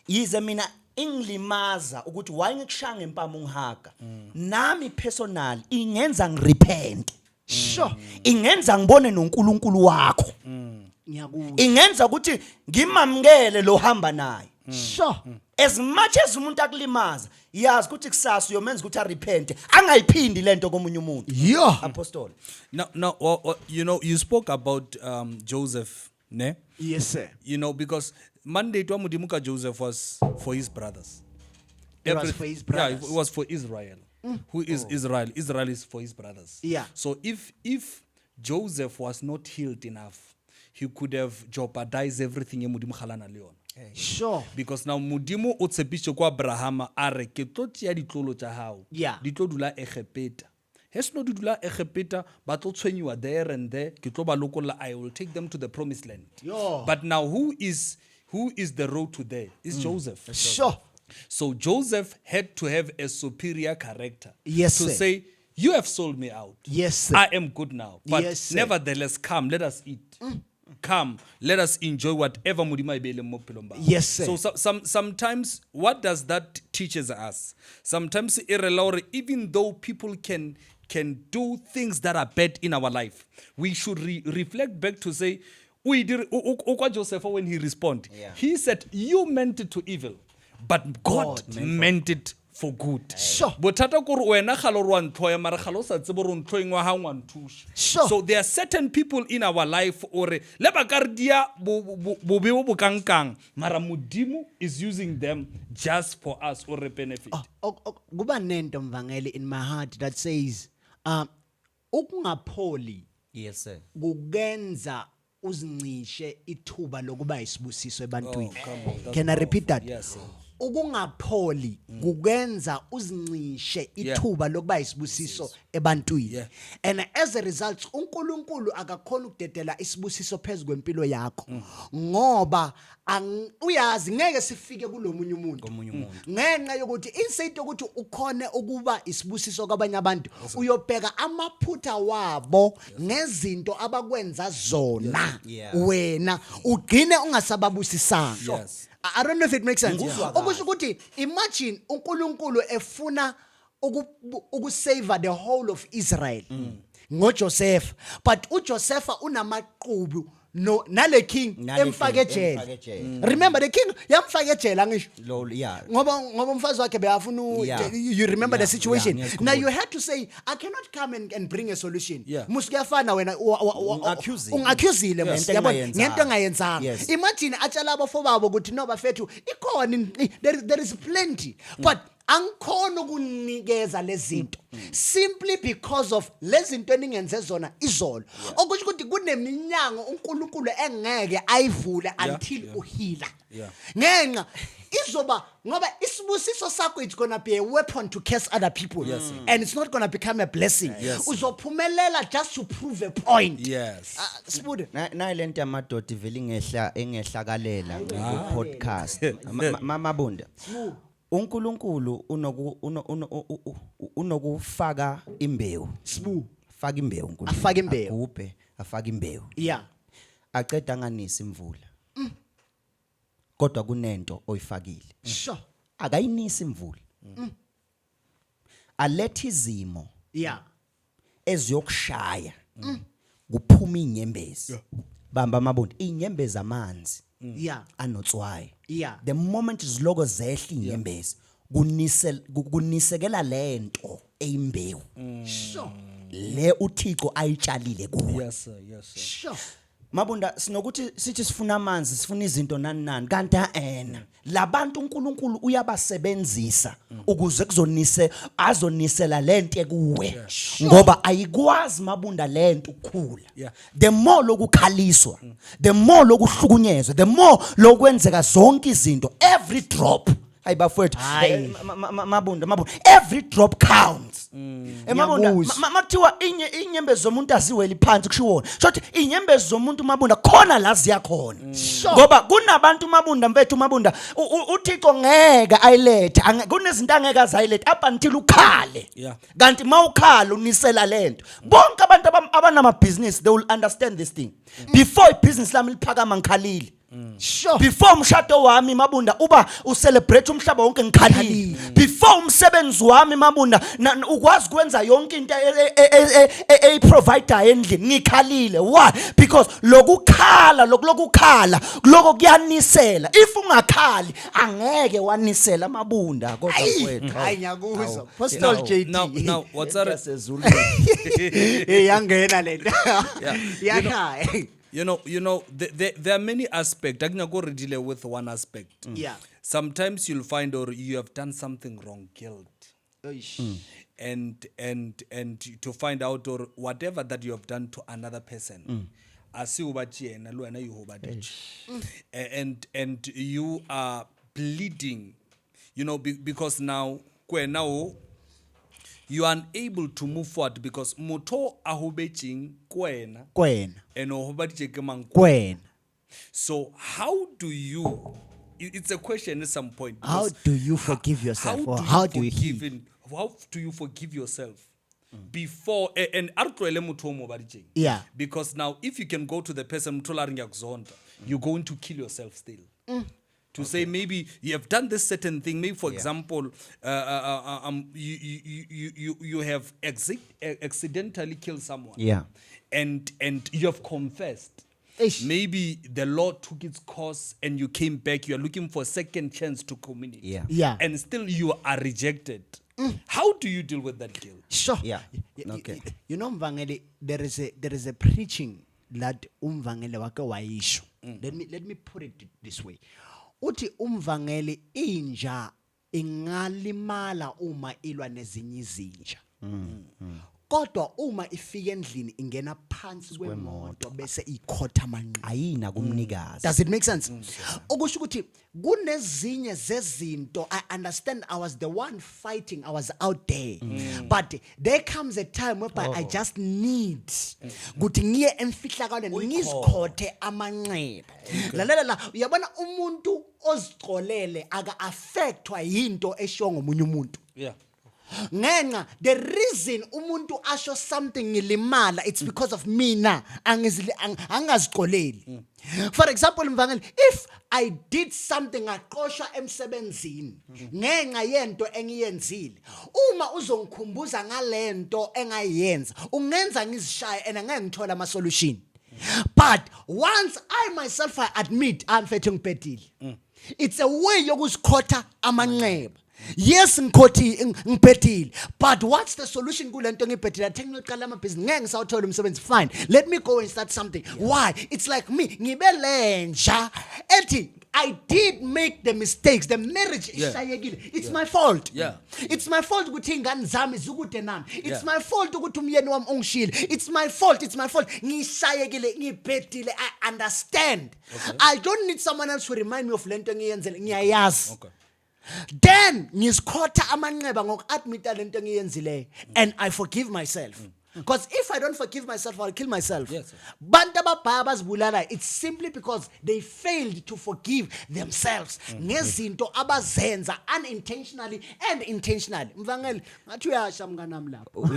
[SPEAKER 2] yize mina ingilimaza ukuthi why ngikushaya ngempama ungihaga. Nami personal ingenza ngirepent.
[SPEAKER 1] Sure.
[SPEAKER 2] Ingenza ngibone noNkulunkulu wakho.
[SPEAKER 1] Ngiyakuzwa.
[SPEAKER 2] Ingenza ukuthi ngimamkele lo hamba naye.
[SPEAKER 1] Sure.
[SPEAKER 2] As much as umuntu akulimaza, yazi ukuthi kusasa uyomenza ukuthi arepent, angayiphindi lento komunye umuntu.
[SPEAKER 1] Yo.
[SPEAKER 2] Apostle.
[SPEAKER 3] Now, you know, you spoke about Joseph, ne?
[SPEAKER 1] Yes, sir.
[SPEAKER 3] You know, because mandate wa mudimuka Joseph was for his brothers.
[SPEAKER 1] It was for his brothers.
[SPEAKER 3] Yeah, it was for Israel. Who is Israel? Israel is for his brothers.
[SPEAKER 1] Yeah.
[SPEAKER 3] So if Joseph was not healed enough, he could have jeopardized everything ye mudimu khalana leon.
[SPEAKER 1] Sure.
[SPEAKER 3] Because now mudimu o tshepishe kwa Abraham are ke tlo tsia ditlolo tsa hao.
[SPEAKER 1] Yeah.
[SPEAKER 3] Di tlo dula Egepeta. Hes no di dula Egepeta ba tlo tshwenyiwa there and there ke tlo ba lokolla, I will take them to the promised land.
[SPEAKER 1] Yo.
[SPEAKER 3] But now who is the road to there? Is Joseph.
[SPEAKER 1] Sure.
[SPEAKER 3] So Joseph had to have a superior character.
[SPEAKER 1] Yes,
[SPEAKER 3] to
[SPEAKER 1] sir.
[SPEAKER 3] say, you have sold me out.
[SPEAKER 1] Yes, sir.
[SPEAKER 3] I am good now. But
[SPEAKER 1] Yes, sir.
[SPEAKER 3] nevertheless, come, let us eat. Come, let us enjoy whatever mudima ibele mo pelomba.
[SPEAKER 1] Yes, sir.
[SPEAKER 3] So sometimes, what does that teaches us? Sometimes even though people can do things that are bad in our life, we should reflect back to say, we did Joseph when he responded.
[SPEAKER 2] Yeah.
[SPEAKER 3] He said, you meant it to evil, but God meant it for good.
[SPEAKER 1] Sure.
[SPEAKER 3] Bothata kore wena ga lo rwa nthoya mara ga lo sa tsebe ro nthoeng wa ha ngwa nthusha.
[SPEAKER 1] Sure.
[SPEAKER 3] So there are certain people in our life or le ba ka re dia bo kankang mara modimo is using them just for us or benefit.
[SPEAKER 1] Kuba nento mvangeli in my heart that says ukungapholi
[SPEAKER 2] Yes, sir.
[SPEAKER 1] kugenza uzincishe ithuba lokuba isibusiso ebantwini.
[SPEAKER 3] Come on, that's
[SPEAKER 1] Can I repeat that?
[SPEAKER 3] Yes, sir.
[SPEAKER 1] ukungapholi kukenza uzincishe ithuba lokuba isibusiso ebantwini.
[SPEAKER 3] Yeah.
[SPEAKER 1] And as a result uNkulunkulu akakhona ukudedela isibusiso phezulu kwempilo yakho ngoba uyazi ngeke sifike kulomunye umuntu ngenxa yokuthi instead ukuthi ukhone ukuba isibusiso kwabanye abantu uyobheka amaphutha wabo ngezinto abakwenza zona wena ugcine ungasababusisanga.
[SPEAKER 3] Yes.
[SPEAKER 1] I don't know if it makes sense. Okusho ukuthi imagine uNkulunkulu efuna ukusave the whole of Israel ngoJoseph, but uJoseph unamaqhubu no nale king emfake ejele. Remember the king yamfake ejele ngisho ngoba umfazi wakhe beyafuna you remember the situation. Now you had to say I cannot come and bring a solution. Musikuyafana wena ungaccusile ngento engayenzanga. Imagine atshala abafowabo ukuthi no bafethu ikhona there is plenty but angikhona ukunikeza lezinto simply because of lezinto eningenze zona izolo. Okusho ukuthi kuneminyango uNkulunkulu engeke ayivule until uhila. Ngenxa izoba ngoba isibusiso sakho it's going to be a weapon to curse other people and it's not going to become a blessing. Uzophumelela just to prove a point. Sibude
[SPEAKER 2] na lento Amadoda ivela engehlakalela ku podcast mama Bunda. uNkulunkulu unokufaka imbewu. Faka imbewu uNkulunkulu.
[SPEAKER 1] Afaka imbewu.
[SPEAKER 2] Agubhe afaka imbewu.
[SPEAKER 1] Aqeda
[SPEAKER 2] anganisa imvula. Kodwa kunento oyifakile.
[SPEAKER 1] Sure.
[SPEAKER 2] Akayinisa imvula. Alethe izimo. Eziyokushaya. Kuphuma inyembezi. Bamba amabonde inyembezi amanzi. Anotswayi. The moment iziloko zehla inyembezi kunisekela lento eyimbewu.
[SPEAKER 1] Sure.
[SPEAKER 2] Le uThixo ayitshalile kuwe.
[SPEAKER 3] Yes sir.
[SPEAKER 1] Sure.
[SPEAKER 2] Mabunda sinokuthi sithi sifuna amanzi sifuna izinto nani kanti labantu uNkulunkulu uyabasebenzisa ukuze azonisela lento ekuwe ngoba ayikwazi Mabunda lento ukukhula. The more lokukhaliswa, the more lokuhlukunyezwa, the more lokwenzeka zonke izinto, every drop ayibafowethu Mabunda every drop counts. Mabunda makuthiwa inyembezi zomuntu aziweli phansi kushiwona shothi inyembezi zomuntu Mabunda khona la ziyakhona ngoba kunabantu Mabunda mfethu Mabunda uThixo ngeke ayilethe kunezinto angeke azayilethe up until ukhale kanti mawukhala unisela lento bonke abantu abanama business they will understand this thing before ibusiness lami liphakama ngikhalile. Sure. Before umshado wami Mabunda uba ucelebrate umhlaba wonke ngikhalile. Before umsebenzi wami Mabunda ukwazi kwenza yonke into provider endlini ngikhalile. Why? Because lokukhala lokho kuyanisela. If ungakhali angeke wanisela Mabunda kodwa kwethu.
[SPEAKER 1] Hayi ngiyakuzwa. Apostle JT.
[SPEAKER 3] Now what's that?
[SPEAKER 1] Yangena lento. Yakha.
[SPEAKER 3] You know, there are many aspects. I can go deal with one aspect. Sometimes you'll find or you have done something wrong, guilt, and to find out or whatever that you have done to another person. And you are bleeding, because now you are unable to move forward because moto ahobeching kwena and ohobachike kwena. So how do you? It's a question at some point.
[SPEAKER 1] How do you forgive yourself? How do
[SPEAKER 3] you forgive yourself before and artlele moto mo bariching? Because now if you can go to the person you're going to kill yourself still. To say maybe you have done this certain thing. Maybe for example, you have accidentally killed someone. And you have confessed. Maybe the Lord took its course and you came back. You are looking for a second chance to communicate. And still you are rejected. How do you deal with that guilt?
[SPEAKER 1] Sure.
[SPEAKER 2] Okay.
[SPEAKER 1] Mvangeli, there is a preaching that Mvangeli wake waisho. Let me put it this way. Uthi umvangeli inja ingalimala uma ilwa nezinye izinja. kodwa uma ifika endlini ingena phansi kwemoto bese ikhotha amanqe.
[SPEAKER 2] ayina kumnikazi.
[SPEAKER 1] Does it make sense? Okusho ukuthi kunezinye zezinto, I understand I was the one fighting, I was out there. But there comes a time whereby I just need ukuthi ngiye emfihlakalweni ngizikhothe amanqeba. La uyabona umuntu ozicolele aka affectwa yinto eshiwo ngomunye umuntu.
[SPEAKER 3] Yeah.
[SPEAKER 1] Ngenxa the reason umuntu asho something ngilimala, it's because of mina angazicoleli. For example mvangeli, if I did something aqoshwa emsebenzini ngenxa yento engiyenzile, uma uzongikhumbuza ngalento engayenza ungenza ngizishaya and angeke ngithola ama solution. But once I myself I admit I'm fethu ngiphetile, it's a way yokuzikhotha amanqeba. Yes, ngiphetile, but what's the solution kulento ngiphetile? Athi ngiqala amabhizinisi ngeke ngisawuthola umsebenzi. Fine, let me go and start something. Why? It's like me ngibelenja ethi I did make the mistakes. The marriage ishayekile. It's my fault.
[SPEAKER 3] Yeah.
[SPEAKER 1] It's my fault ukuthi ingane zami zikude nami. It's my fault ukuthi umyeni wami ongishile. It's my fault. Ngishayekile, ngiphetile. I understand. I don't need someone else to remind me of lento engiyenzele. Ngiyayazi.
[SPEAKER 3] Okay.
[SPEAKER 1] Then ngizikhotha amanqeba ngokuadmit lento engiyenzile and I forgive myself. Because if I don't forgive myself, I'll kill myself.
[SPEAKER 3] Yes, sir.
[SPEAKER 1] Bantu ababhaya bazibulala, it's simply because they failed to forgive themselves ngezinto abazenza unintentionally and intentionally. Mvangeli ngathi uyasha mnganami lapho.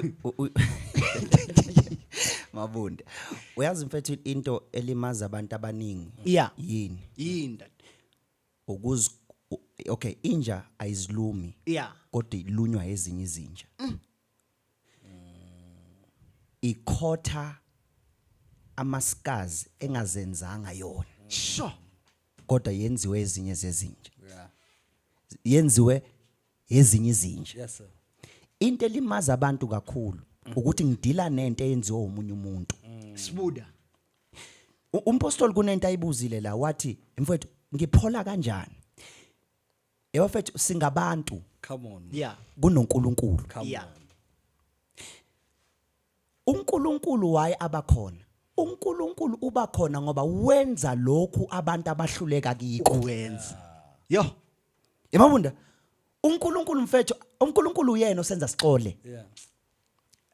[SPEAKER 2] Mabunda, uyazi mfethu into elimaza abantu abaningi yini okay, inja ayizilumi kodwa ilunywa ezinye izinja. Ikhotha amaskazi engazenzanga yona.
[SPEAKER 1] Sure.
[SPEAKER 2] Kodwa yenziwe ezinye zezinja. Yenziwe ezinye izinja.
[SPEAKER 3] Yes sir.
[SPEAKER 2] Into elimaza abantu kakhulu ukuthi ngidila nento eyenziwe umunye umuntu.
[SPEAKER 1] Sibuda.
[SPEAKER 2] Umpostoli kunento ayibuzile la wathi mfowethu ngiphola kanjani? Mfowethu singabantu.
[SPEAKER 3] Come on.
[SPEAKER 1] Yeah.
[SPEAKER 2] KunoNkulunkulu.
[SPEAKER 3] Come on.
[SPEAKER 2] uNkulunkulu waye abakhona. uNkulunkulu ubakhona ngoba wenza lokhu abantu abahluleka kiko
[SPEAKER 1] Wenza. Yo.
[SPEAKER 2] Yababunda, uNkulunkulu mfethu, uNkulunkulu uyena osenza sixole.
[SPEAKER 3] Yeah.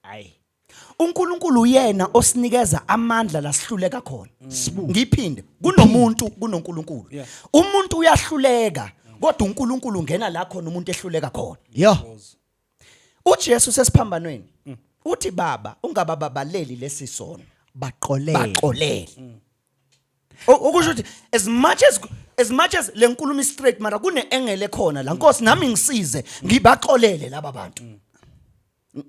[SPEAKER 1] Hayi.
[SPEAKER 2] uNkulunkulu uyena osinikeza amandla lasihluleka khona. Ngiphinde, kunomuntu kunoNkulunkulu.
[SPEAKER 3] Yeah.
[SPEAKER 2] Umuntu uyahluleka, kodwa uNkulunkulu ungena la khona umuntu ehluleka khona.
[SPEAKER 1] Yo.
[SPEAKER 2] uJesu sesiphambanweni. Uthi baba, ungababaleli lesisono. Baqolele. Okusho ukuthi as much as lenkulumo straight mara kune engele khona la Nkosi nami ngisize ngibaqolele laba bantu.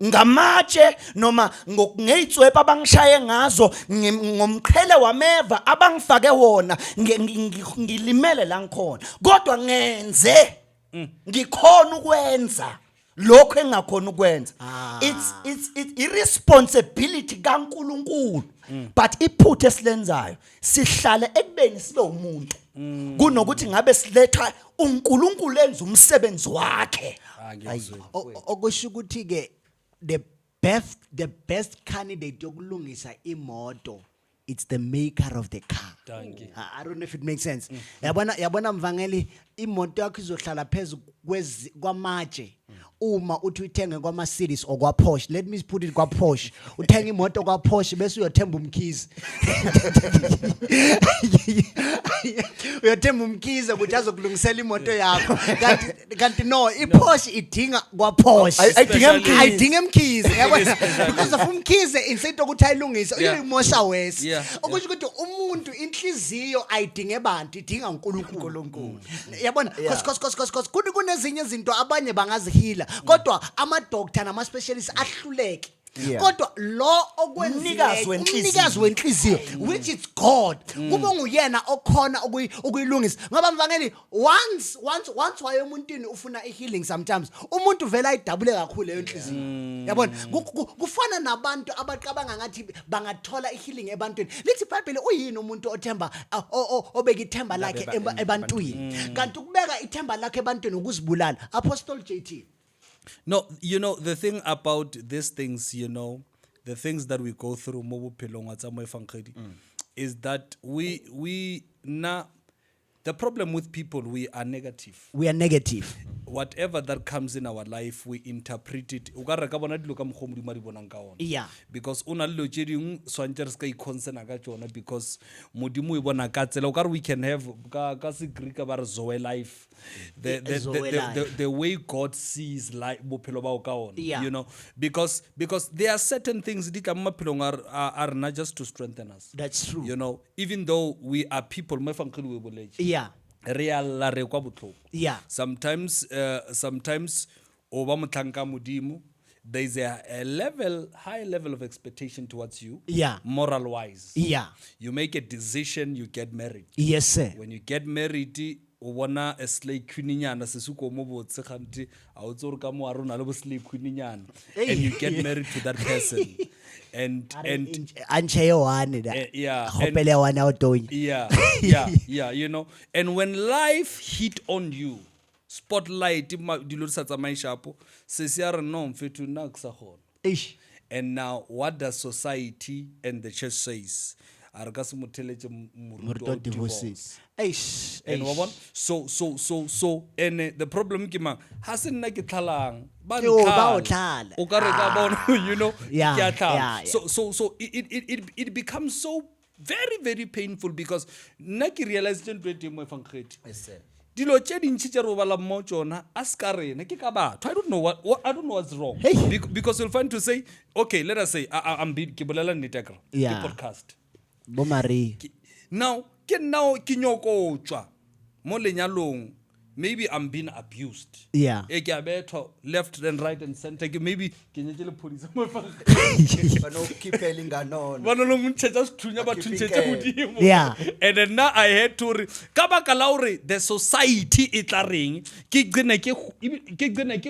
[SPEAKER 2] Ngamatshe noma ngeyitswepa abangishaye ngazo ngomqhele wameva abangifake wona ngilimele la ngikhona kodwa ngenze ngikhona ukwenza lokho engakhona ukwenza. It's irresponsibility kaNkulunkulu but iphuthe esilenzayo sihlale ekubeni sibe umuntu kunokuthi ngabe siletha uNkulunkulu enza umsebenzi wakhe.
[SPEAKER 1] Okusho ukuthi ke the best candidate yokulungisa imoto, it's the maker of the car.
[SPEAKER 3] Thank you.
[SPEAKER 1] I don't know if it makes sense. Yabona mvangeli imoto yakho izohlala phezulu kwamatshe uma uthi uyithenge kwa Mercedes or kwa Porsche. Let me put it kwa Porsche. Uthenga imoto kwa Porsche bese uyothemba umkhizi. Uyothemba umkhizi ukuthi azokulungisela imoto yakho. Kanti no, iPorsche idinga kwa Porsche. Ayidinga umkhizi. Yabona because of umkhizi instead ukuthi ayilungise uyimosha wesi. Okusho ukuthi umuntu inhliziyo ayidinge abantu, idinga uNkulunkulu. Yabona cause kunezinye izinto abanye bangazihila kodwa ama doctor nama specialists ahluleke. Kodwa lo okwenzileyo umnikazi wenhliziyo which is God kube nguyena okhona ukuyilungisa ngoba mvangeli once waye emuntwini ufuna healing sometimes umuntu vela ayidabule kakhulu leyo nhliziyo. Yabona kufana nabantu abaqabanga ngathi bangathola healing ebantwini. Lithi iBhayibheli uyini umuntu othemba obeka ithemba lakhe ebantwini kanti ukubeka ithemba lakhe ebantwini ukuzibulala. Apostle JT
[SPEAKER 3] No, you know, the thing about these things, you know, the things that we go through, is that the problem with people, we are negative.
[SPEAKER 1] We are negative.
[SPEAKER 3] Whatever that comes in our life, we interpret it.
[SPEAKER 1] Yeah.
[SPEAKER 3] Because because we can have life. The way God sees life,
[SPEAKER 1] Yeah.
[SPEAKER 3] you know, because there are certain things that are not just to strengthen us.
[SPEAKER 1] That's true.
[SPEAKER 3] You know, even though we are people,
[SPEAKER 1] Yeah. Yeah.
[SPEAKER 3] Sometimes there is a high level of expectation towards you.
[SPEAKER 1] Yeah.
[SPEAKER 3] Moral wise.
[SPEAKER 1] Yeah.
[SPEAKER 3] You make a decision, you get married.
[SPEAKER 1] Yes, sir.
[SPEAKER 3] When you get married, ubona a slave queeninyana sesuko mo botse kganti a o tsore ka mo a rona le bo slave queeninyana, and you get married to that person. And yeah, you know, and when life hit on you, spotlight dilo sa tsamaisha po se se re no mfetu na ksa gona. And now what does society and the church says? Divorces. And so and the problem ke mang ha se nna ke tlhalang ba ntlhala o ka re ka bona, you know, so it becomes so very, very painful, because nna ke realized in 20 mo fangkheti dilo tše dintši tše re o bala mo tsona a se ka rena ke ka batho. I don't know what's wrong. Because you'll find to say, okay, let us say I'm ke bolela nnete ke podcast now ke nyokotswa mo lenyalong, maybe I'm being abused.
[SPEAKER 1] Yeah.
[SPEAKER 3] Ke a betho left and right and center, maybe ke nyetse le police mo fa
[SPEAKER 1] yeah.
[SPEAKER 3] And then now I had to ka baka la hore the society e tla reng ke gene ke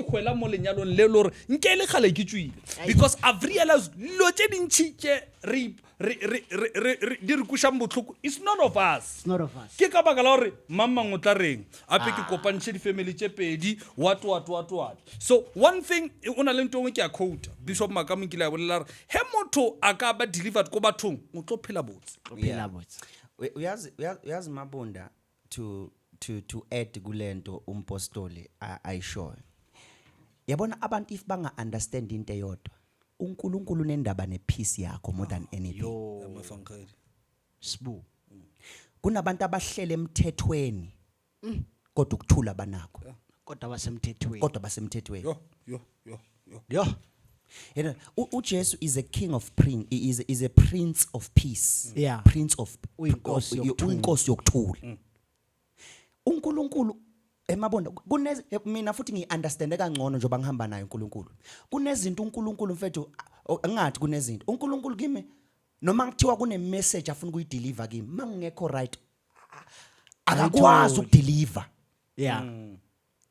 [SPEAKER 3] hwela mo lenyalong le lore nke le khale ke tswile, because I've realized lo tše dintši tše di re kushang botlhoko. It's none of us. Ke ka baka la hore mamang o tla reng ape ke kopantshe di family tše pedi what. So one thing una le nto ke a quote Bishop Makamo ke la bolela re he motho a ka ba delivered ko bathong o tlo phela botse.
[SPEAKER 2] Uyazi Mabunda, to add kulento umpostoli ayishoyo. Yabona abantu if banga understand into eyodwa, uNkulunkulu nendaba nepeace yakho more than anything.
[SPEAKER 1] Sbu.
[SPEAKER 2] Kunabantu abahlele emthethweni kodwa ukuthula banakho.
[SPEAKER 1] Kodwa basemthethweni.
[SPEAKER 3] Yo.
[SPEAKER 2] You know, uJesu is a king of is a prince of peace.
[SPEAKER 1] Yeah.
[SPEAKER 2] Prince of
[SPEAKER 1] Uyinkosi
[SPEAKER 2] yokuthula. uNkulunkulu emabonda mina futhi ngiunderstand kangcono njoba ngihamba naye uNkulunkulu. Kunezinto uNkulunkulu mfethu ngathi kunezinto uNkulunkulu kimi noma ngithiwa kune message afuna ukuyideliver kimi mangekho right akakwazi ukudeliver.
[SPEAKER 1] Yeah.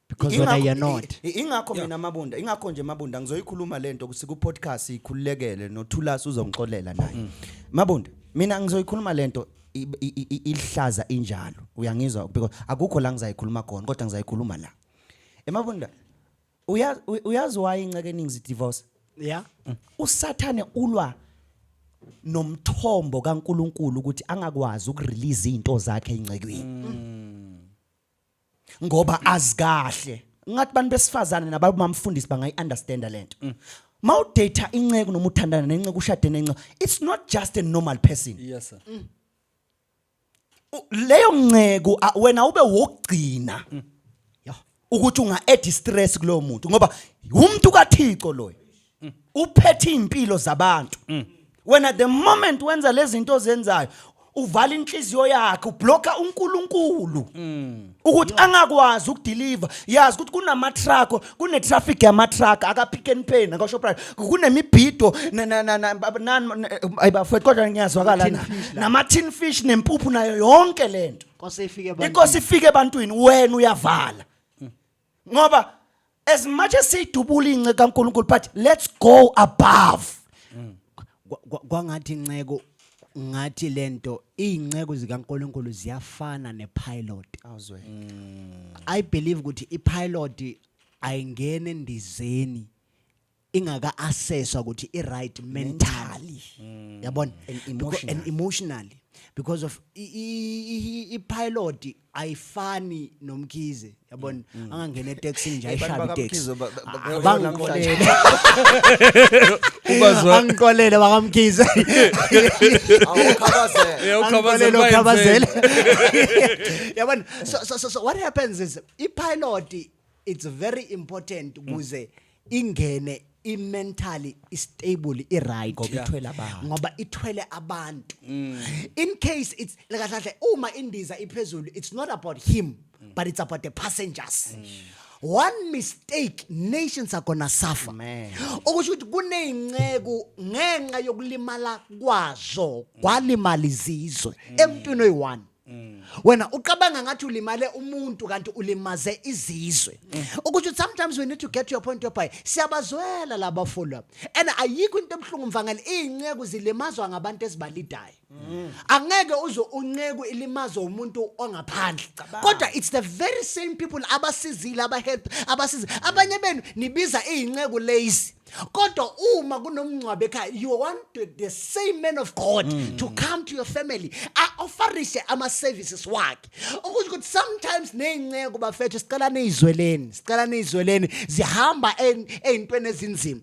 [SPEAKER 1] Because when you're not.
[SPEAKER 2] Ingakho mina Mabunda, ingakho nje Mabunda ngizoyikhuluma lento ku podcast ikhululekele noThulasi uzongixolela naye. Mabunda, mina ngizoyikhuluma lento ihlaza injalo. Uyangizwa because akukho la ngizayikhuluma khona kodwa ngizayikhuluma la. Mabunda, uyazi why inceke ningi divorce?
[SPEAKER 1] Yeah.
[SPEAKER 2] uSathane ulwa nomthombo kaNkulunkulu ukuthi angakwazi ukurelease izinto zakhe encekweni. Ngoba azikahle ngathi bantu besifazana nabamfundisi bangayiunderstand lento. Mawudata inceke noma uthandana nenceke ushade nenceke, it's not just a normal person.
[SPEAKER 3] Yes sir.
[SPEAKER 2] Leyo nceke wena ube wokugcina ukuthi unga add stress kulo muntu ngoba umuntu kaThixo loyo uphethe impilo zabantu. When at the moment wenza lezi zinto zenzayo uvala inhliziyo yakhe ublocka uNkulunkulu ukuthi angakwazi ukudeliver. Yazi ukuthi kunama truck kune traffic yama truck aka Pick n Pay naka Shoprite kunemibhido ayibafethu kodwa ngiyazwakala nama tin fish nempuphu nayo yonke lento inkosi ifike ebantwini wena uyavala ngoba as much as sidubula inceke kaNkulunkulu but let's go above.
[SPEAKER 1] Kwangathi inceko ngathi lento izinceko zikaNkulunkulu ziyafana nepilot.
[SPEAKER 2] Awuzwe.
[SPEAKER 1] I believe ukuthi ipilot ayingene endizeni ingaka assesswa ukuthi I right mentally yabona and emotionally because of I pilot ayifani nomkhize yabona angangena etaxi nje ayishaba itaxi bangiqolele bakamkhize awukhabazela yabona so what happens is I pilot it's very important ukuze ingene mentally stable right ngoba ithwele abantu in case it's like uma indiza iphezulu it's not about him but it's about the passengers one mistake nations are gonna suffer okusho ukuthi kuneyingceko ngenxa yokulimala kwazo kwalimala izizwe emntwini oyi1 wena uqabanga ngathi ulimale umuntu kanti ulimaze izizwe ukuthi sometimes we need to get to your point whereby siyabazwela laba follow up and ayikho into ebhlungu mvangeli ingceko zilimazwa ngabantu ezibalidayo angeke uzo unceko ilimazwa umuntu ongaphandle kodwa it's the very same people abasizile abahelp abasiza abanye benu nibiza ingceko lazy kodwa uma kunomncwabe ekhaya you want the same man of God to come to your family offerishe ama services wakhe ukuthi sometimes nezinceko bafethu sicela nizweleni zihamba ezintweni ezinzima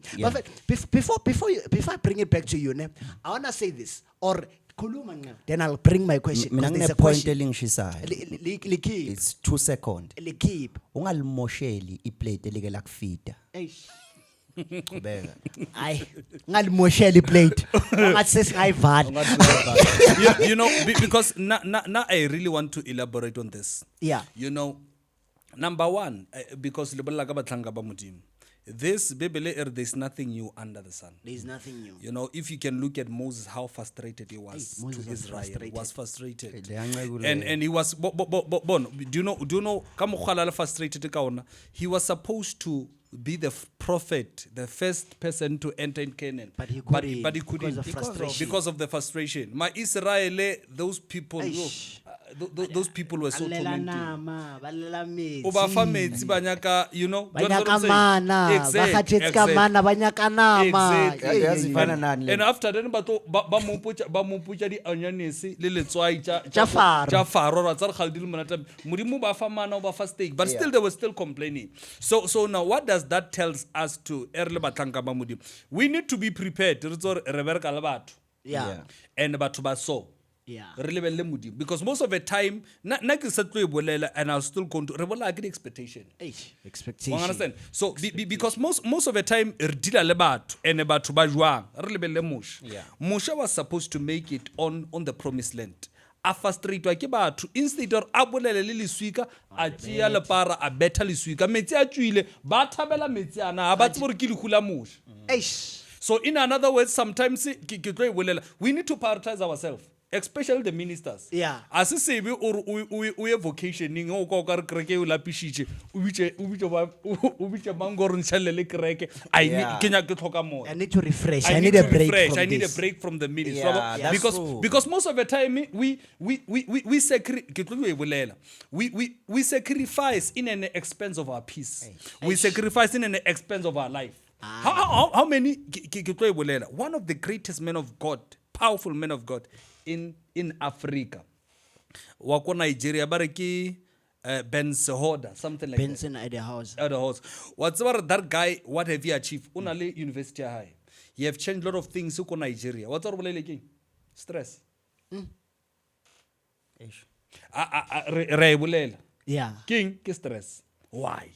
[SPEAKER 1] before I bring it back to you I want to say this or khuluma nqa then I'll bring my question
[SPEAKER 2] mina ngine point elingishisayo it's 2 seconds
[SPEAKER 1] likhipha
[SPEAKER 2] ungalimosheli iplate elike lakufida
[SPEAKER 1] Bega. Ay, ngalimoshela iplate. Ngathi sesingayivala.
[SPEAKER 3] You know, because now I really want to elaborate on this.
[SPEAKER 1] Yeah.
[SPEAKER 3] You know, number one, because this Bibele, there's nothing new under the sun.
[SPEAKER 1] There's nothing new.
[SPEAKER 3] You know, if you can look at Moses, how frustrated he was to Israel. He was frustrated. And he was do you know frustrated he was supposed to be the prophet, the first person to enter in Canaan.
[SPEAKER 1] But he couldn't
[SPEAKER 3] because of the frustration. My Israel, those people those people were so tormenting. You know, exactly. And after then, but still they were still complaining. So now what does that tell us to we need to be prepared.
[SPEAKER 1] Yeah.
[SPEAKER 3] And so.
[SPEAKER 1] Yeah.
[SPEAKER 3] Because most of the time, and I'll still go to like expectation.
[SPEAKER 1] Expectation.
[SPEAKER 3] You understand? So because most of the time, Moshe was supposed to make it on the promised land. A frustrated ke batho instead or abolele le leswika a tsia le para a beta leswika metsi a tswile ba thabela metsi ana ba tsebore ke dikula Moshe. So in another words, sometimes we need to prioritize ourselves, especially the ministers.
[SPEAKER 1] Yeah.
[SPEAKER 3] As I say, we have vocationing. I
[SPEAKER 1] need to refresh. I need a break.
[SPEAKER 3] I need a break from the ministry. Because most of the time we sacrifice in an expense of our peace. We sacrifice in an expense of our life. How many? One of the greatest men of God, powerful men of God in Africa. Wako Nigeria bareki Benson, something like
[SPEAKER 1] Benson
[SPEAKER 3] that.
[SPEAKER 1] at the house.
[SPEAKER 3] At the house. Whatever that guy, what have you achieved? Unale University High. You have changed a lot of things in Nigeria. What's our king? Stress.
[SPEAKER 1] Yeah.
[SPEAKER 3] King stress. Why?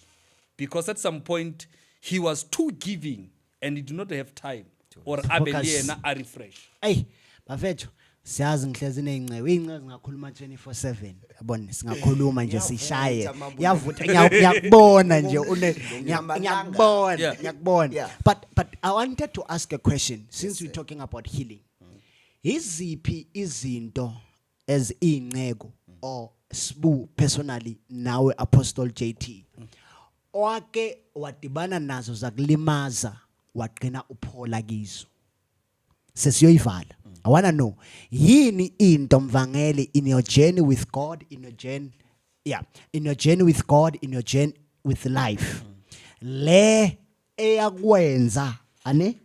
[SPEAKER 3] Because at some point he was too giving and he did not have time or abeliena a refresh.
[SPEAKER 1] Hey, bafethu siyazi ngihlezi nezingcewe ingcewe zingakhuluma 24/7 yabona singakhuluma nje sishaye yavuta ngiyakubona nje ngiyakubona but I wanted to ask a question since we're talking about healing. Iziphi izinto as ingceko or sbu personally nawe Apostle JT wake wadibana nazo zakulimaza waqina uphola kizo sesiyoyivala. I want to know yini into mvangeli in your journey with God, in your journey with God, in your journey with life le eyakwenza ane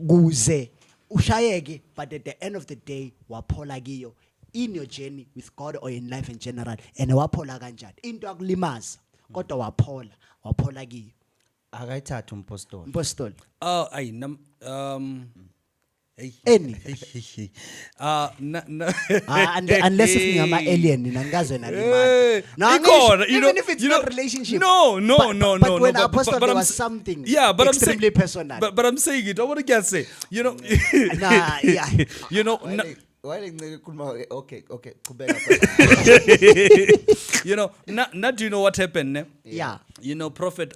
[SPEAKER 1] kuze ushayeke, but at the end of the day waphola kiyo in your journey with God or in life in general, and waphola kanjani into akulimaza kodwa waphola kiyo.
[SPEAKER 2] Akayithatha umpostoli.
[SPEAKER 1] Mpostoli
[SPEAKER 3] Ay, hey.
[SPEAKER 1] Any. Unless if
[SPEAKER 3] Hey.
[SPEAKER 1] ngama alien nangazwe nalimali. No,
[SPEAKER 3] Ikhona,
[SPEAKER 1] even if it's not relationship.
[SPEAKER 3] No.
[SPEAKER 1] But when
[SPEAKER 3] but
[SPEAKER 1] apostle there
[SPEAKER 3] I'm
[SPEAKER 1] was
[SPEAKER 3] s-
[SPEAKER 1] something
[SPEAKER 3] Yeah, but
[SPEAKER 1] extremely
[SPEAKER 3] I'm saying,
[SPEAKER 1] personal.
[SPEAKER 3] But I'm saying it. I want to say,
[SPEAKER 1] Nah, yeah.
[SPEAKER 2] Okay.
[SPEAKER 3] now do you know what happened? Ne?
[SPEAKER 1] Yeah.
[SPEAKER 3] Prophet,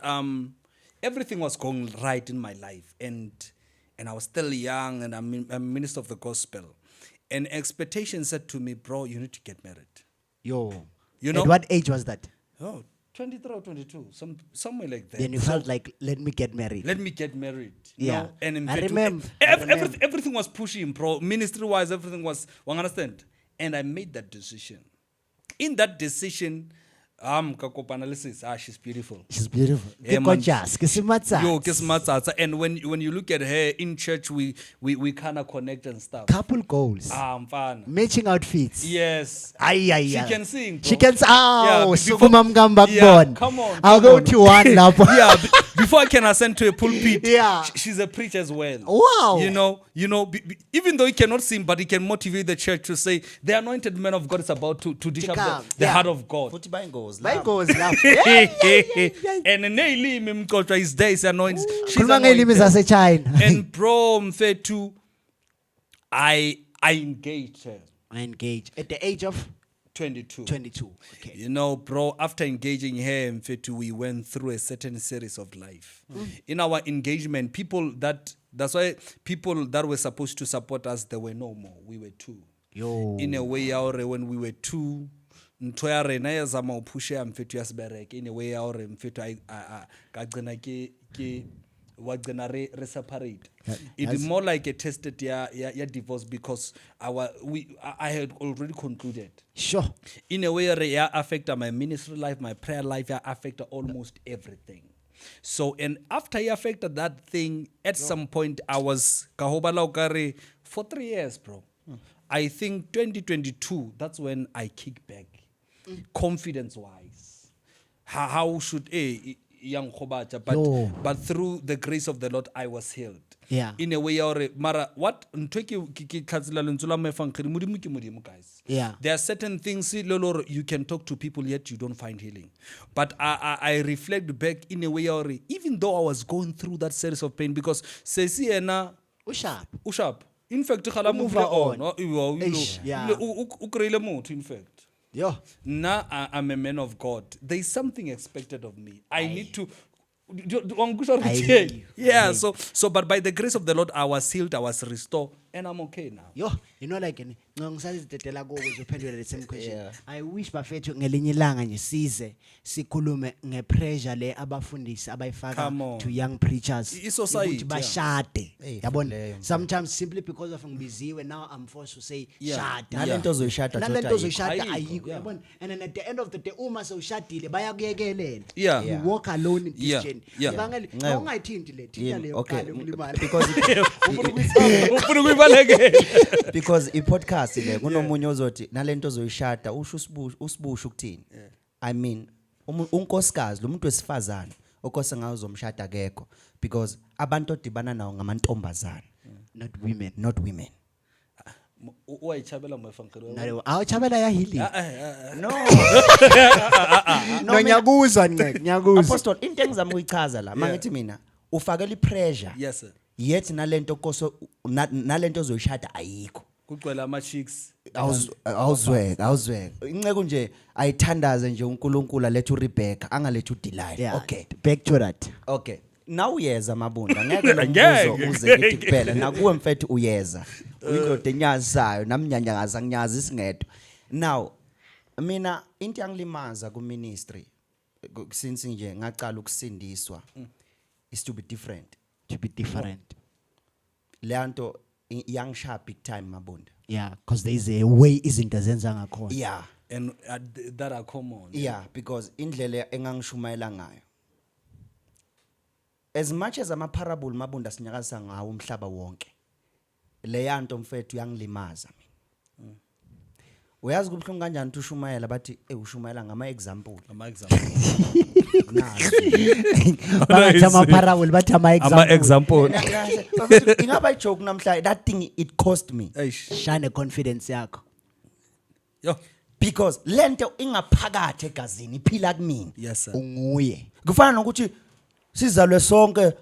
[SPEAKER 3] everything was going right in my life, and I was still young, and I'm a minister of the gospel, and expectation said to me, bro, you need to get married.
[SPEAKER 1] Yo.
[SPEAKER 3] You know?
[SPEAKER 1] At what age was that?
[SPEAKER 3] Oh, 23 or 22, somewhere like that.
[SPEAKER 1] Then you felt like, let me get married.
[SPEAKER 3] Let me get married.
[SPEAKER 1] Yeah.
[SPEAKER 3] No? And in
[SPEAKER 1] I
[SPEAKER 3] fact,
[SPEAKER 1] remember. I remember.
[SPEAKER 3] everything was pushing, bro. Ministry wise, everything was, you understand? And I made that decision. In that decision, she's beautiful.
[SPEAKER 1] She's beautiful.
[SPEAKER 3] Yeah, man.
[SPEAKER 1] Gorgeous. Kisimatsa.
[SPEAKER 3] Yo, kismatsa. And when you look at her in church, we kind of connect and stuff.
[SPEAKER 1] Couple goals.
[SPEAKER 3] Fun.
[SPEAKER 1] Matching outfits.
[SPEAKER 3] Yes.
[SPEAKER 1] She
[SPEAKER 3] can sing, bro.
[SPEAKER 1] She can sing.
[SPEAKER 3] Yeah,
[SPEAKER 1] Oh,
[SPEAKER 3] before-
[SPEAKER 1] sukuma mgamba
[SPEAKER 3] Yeah,
[SPEAKER 1] kubona.
[SPEAKER 3] come on,
[SPEAKER 1] I'll
[SPEAKER 3] come
[SPEAKER 1] go
[SPEAKER 3] on.
[SPEAKER 1] to one lapho.
[SPEAKER 3] Yeah, before I can ascend to a pulpit,
[SPEAKER 1] Yeah.
[SPEAKER 3] she's a preacher as well.
[SPEAKER 1] Wow.
[SPEAKER 3] Even though he cannot sing, but he can motivate the church to say the anointed man of God is about to dish up
[SPEAKER 1] come.
[SPEAKER 3] the
[SPEAKER 1] Yeah.
[SPEAKER 3] heart of God.
[SPEAKER 2] Futhi bayingozi.
[SPEAKER 1] My goals now.
[SPEAKER 3] And Nelly Mimkotra is there, is anointed. She's
[SPEAKER 1] Khuluma ngelimi
[SPEAKER 3] anointed.
[SPEAKER 1] zaseChina.
[SPEAKER 3] And bro, Mfetu, I engaged her.
[SPEAKER 1] I engaged at the age of
[SPEAKER 3] 22.
[SPEAKER 1] 22. Okay.
[SPEAKER 3] Bro, after engaging her, Mfetu, we went through a certain series of life. In our engagement, that's why people that were supposed to support us, there were no more. We were two.
[SPEAKER 1] Yo.
[SPEAKER 3] In a way, when we were two, ntho ya rena ya zama o pushe ya Mfetu ya sibereke. In a way, Mfetu kagcina ke wagcina re separate. It's more like a tested ya divorce because I had already concluded.
[SPEAKER 1] Sure.
[SPEAKER 3] In a way, it affected my ministry life, my prayer life, it affected almost everything. So, and after it affected that thing, at some point, I was kahobala ukare for 3 years, bro. I think 2022, that's when I kicked back, confidence-wise. How should young khobacha, but through the grace of the Lord, I was healed.
[SPEAKER 1] Yeah.
[SPEAKER 3] In a way, mara what guys.
[SPEAKER 1] Yeah.
[SPEAKER 3] There are certain things you can talk to people yet you don't find healing. But I reflect back in a way, even though I was going through that series of pain, because
[SPEAKER 1] Ushap.
[SPEAKER 3] in fact,
[SPEAKER 1] Move on.
[SPEAKER 3] yeah. In fact.
[SPEAKER 1] Yo.
[SPEAKER 3] Now I'm a man of God. There is something expected of me. I need to. Yeah. So, but by the grace of the Lord, I was healed. I was restored, and I'm okay now.
[SPEAKER 1] Yo, like ngisazidedela kuwo uzophendula the same question.
[SPEAKER 2] Yeah.
[SPEAKER 1] I wish bafethu ngelinye ilanga nje size sikhulume ngepressure le abafundisi
[SPEAKER 3] Come
[SPEAKER 1] abayifaka
[SPEAKER 3] on.
[SPEAKER 1] to young preachers.
[SPEAKER 3] I-society,
[SPEAKER 1] ukuthi bashade. Yabona?
[SPEAKER 2] leyo.
[SPEAKER 1] Sometimes simply because of ngibiziwe now I'm forced to say
[SPEAKER 3] Yeah.
[SPEAKER 1] shada.
[SPEAKER 2] Nalento ozoyishada
[SPEAKER 1] Nalento
[SPEAKER 2] tota
[SPEAKER 1] ozoyishada
[SPEAKER 3] ayikho.
[SPEAKER 1] ayikho. Yabona? And then at the end of the day uma sewushadile bayakuyekelela.
[SPEAKER 3] Yeah.
[SPEAKER 1] You walk alone in this
[SPEAKER 3] Yeah.
[SPEAKER 1] journey.
[SPEAKER 3] Yeah.
[SPEAKER 1] Ngangeli
[SPEAKER 2] Yeah.
[SPEAKER 1] ungayithinti le thinta
[SPEAKER 2] Yeah,
[SPEAKER 1] leyo
[SPEAKER 2] okay.
[SPEAKER 1] qala ukulimala.
[SPEAKER 2] Because i-podcast le kunomunye ozothi nalento ozoyishada usho usibusho ukuthini. I mean unkosikazi lo muntu wesifazana okose ngayo uzomshada kekho because abantu odibana nawo ngamantombazana
[SPEAKER 1] Not women.
[SPEAKER 2] not women.
[SPEAKER 3] Uwayichabela mfangelo.
[SPEAKER 1] No, awuchabela ya healing.
[SPEAKER 2] No.
[SPEAKER 1] No ngiyakuzwa ngiyakuzwa.
[SPEAKER 2] Apostle into engizama ukuyichaza la mangithi mina ufakela ipressure.
[SPEAKER 3] Yes, sir.
[SPEAKER 2] Yet nalento koso nalento ozoyishada ayikho.
[SPEAKER 3] Kugcwele ama-chicks.
[SPEAKER 2] Awuzweka inceke nje ayithandaze nje uNkulunkulu alethe uRebecca angalethi uDelilah.
[SPEAKER 1] Yeah.
[SPEAKER 2] Okay,
[SPEAKER 1] Back to that.
[SPEAKER 2] okay, now uyeza mabunda ngeke lo
[SPEAKER 3] Ngeke.
[SPEAKER 2] mbuzo uze kithi kuphela nakuwe mfethu uyeza uyindoda enyazisayo namnyanyangaza nginyazi isingedwa. Now mina into yangilimaza ku ministry since nje ngaqala ukusindiswa is to be different.
[SPEAKER 1] To be different.
[SPEAKER 2] Leyanto yangisha big time mabunda.
[SPEAKER 1] Yeah, because there is a way izinto zenza ngakhona.
[SPEAKER 2] Yeah.
[SPEAKER 3] And that are common.
[SPEAKER 2] Yeah, because indlela engangishumayela ngayo as much as ama-parable mabunda sinyakazisa ngawo umhlaba wonke, le yanto mfethu yangilimaza mina. Uyazi kubuhlungu kanjani ukuthi ushumayela bathi ushumayela ngama-example.
[SPEAKER 1] Bathi ama-parable, bathi ama-example.
[SPEAKER 2] Ingaba ijoke namhlanje, that thing it cost me.
[SPEAKER 1] Shine confidence yakho.
[SPEAKER 3] Yo.
[SPEAKER 2] Because lento ingaphakathi egazini iphila kumina.
[SPEAKER 3] Yes sir.
[SPEAKER 1] Unguye.
[SPEAKER 2] Kufana nokuthi sizalwe sonke,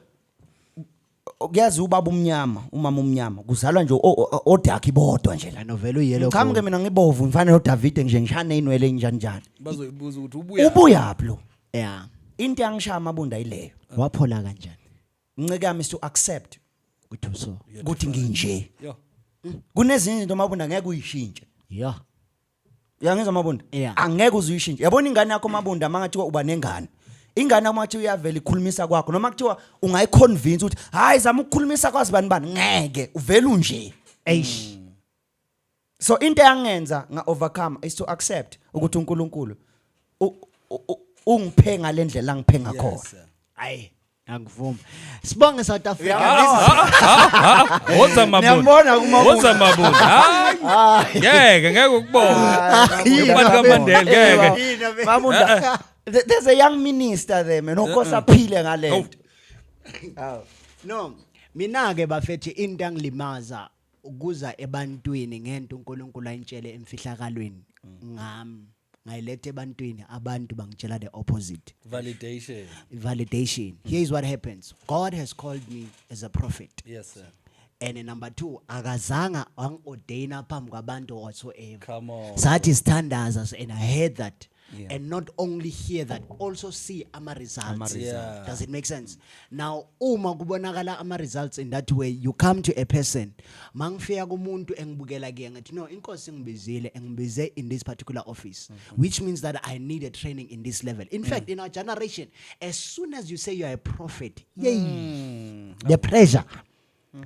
[SPEAKER 2] kuyazi ubaba umnyama, umama umnyama, kuzalwa nje odakhi bodwa nje la.
[SPEAKER 1] Novela uyelo.
[SPEAKER 2] Ngikhamke mina ngibovu ngifana noDavid nje ngishane inwele njani njani.
[SPEAKER 3] Bazoyibuza ukuthi
[SPEAKER 2] Ubuya phi lo?
[SPEAKER 1] Yeah.
[SPEAKER 2] Into yangishaya amabunda yileyo.
[SPEAKER 1] Waphola kanjani?
[SPEAKER 2] Inceke yami is to accept
[SPEAKER 1] Kuthi so.
[SPEAKER 2] ukuthi nginje.
[SPEAKER 3] Yo.
[SPEAKER 2] Kunezinye izinto amabunda ngeke uyishintshe.
[SPEAKER 1] Yeah.
[SPEAKER 2] Uyangizwa amabunda?
[SPEAKER 1] Yeah.
[SPEAKER 2] Angeke uzuyishintshe. Yabona ingane yakho amabunda mangathiwa uba nengane. Ingane uma kuthiwa uyavela ikhulumisa kwakho noma kuthiwa ungayiconvince ukuthi hayi zama ukukhulumisa kwazi bani ngeke uvela unje.
[SPEAKER 1] Eish.
[SPEAKER 2] So into yangenza nga overcome is to accept ukuthi uNkulunkulu ungiphe ngalendlela ngiphe ngakhona.
[SPEAKER 3] Yes sir.
[SPEAKER 1] Hayi, angivumi. Sibonge South Africa.
[SPEAKER 3] What's mabunda?
[SPEAKER 2] Ngiyabona kuma.
[SPEAKER 3] What's mabunda? Ngeke ukubona. Ubantu kaMandela ngeke.
[SPEAKER 2] Mamunda. There's a young minister there man okosa phile ngalento.
[SPEAKER 1] No, mina ke bafethi into angilimaza ukuza ebantwini ngento uNkulunkulu ayintshele emfihlakalweni ngami. Ngayilethe ebantwini abantu bangitshela the opposite. Validation. Here is what happens. God has called me as a prophet.
[SPEAKER 3] Yes sir.
[SPEAKER 1] And number 2, akazanga wangiordaina phambi kwabantu whatsoever.
[SPEAKER 3] Come on.
[SPEAKER 1] Sathi standards and I heard that.
[SPEAKER 2] Yeah.
[SPEAKER 1] And not only hear that, also see ama results.
[SPEAKER 3] Yeah.
[SPEAKER 1] Does it make sense? Now, uma kubonakala ama results in that way, you come to a person. Mangifika kumuntu engibukela ke ngathi no, inkosi ngibizile engibize in this particular office, which means that I need a training in this level. In fact, in our generation, as soon as you say you are a prophet, yay, the pressure.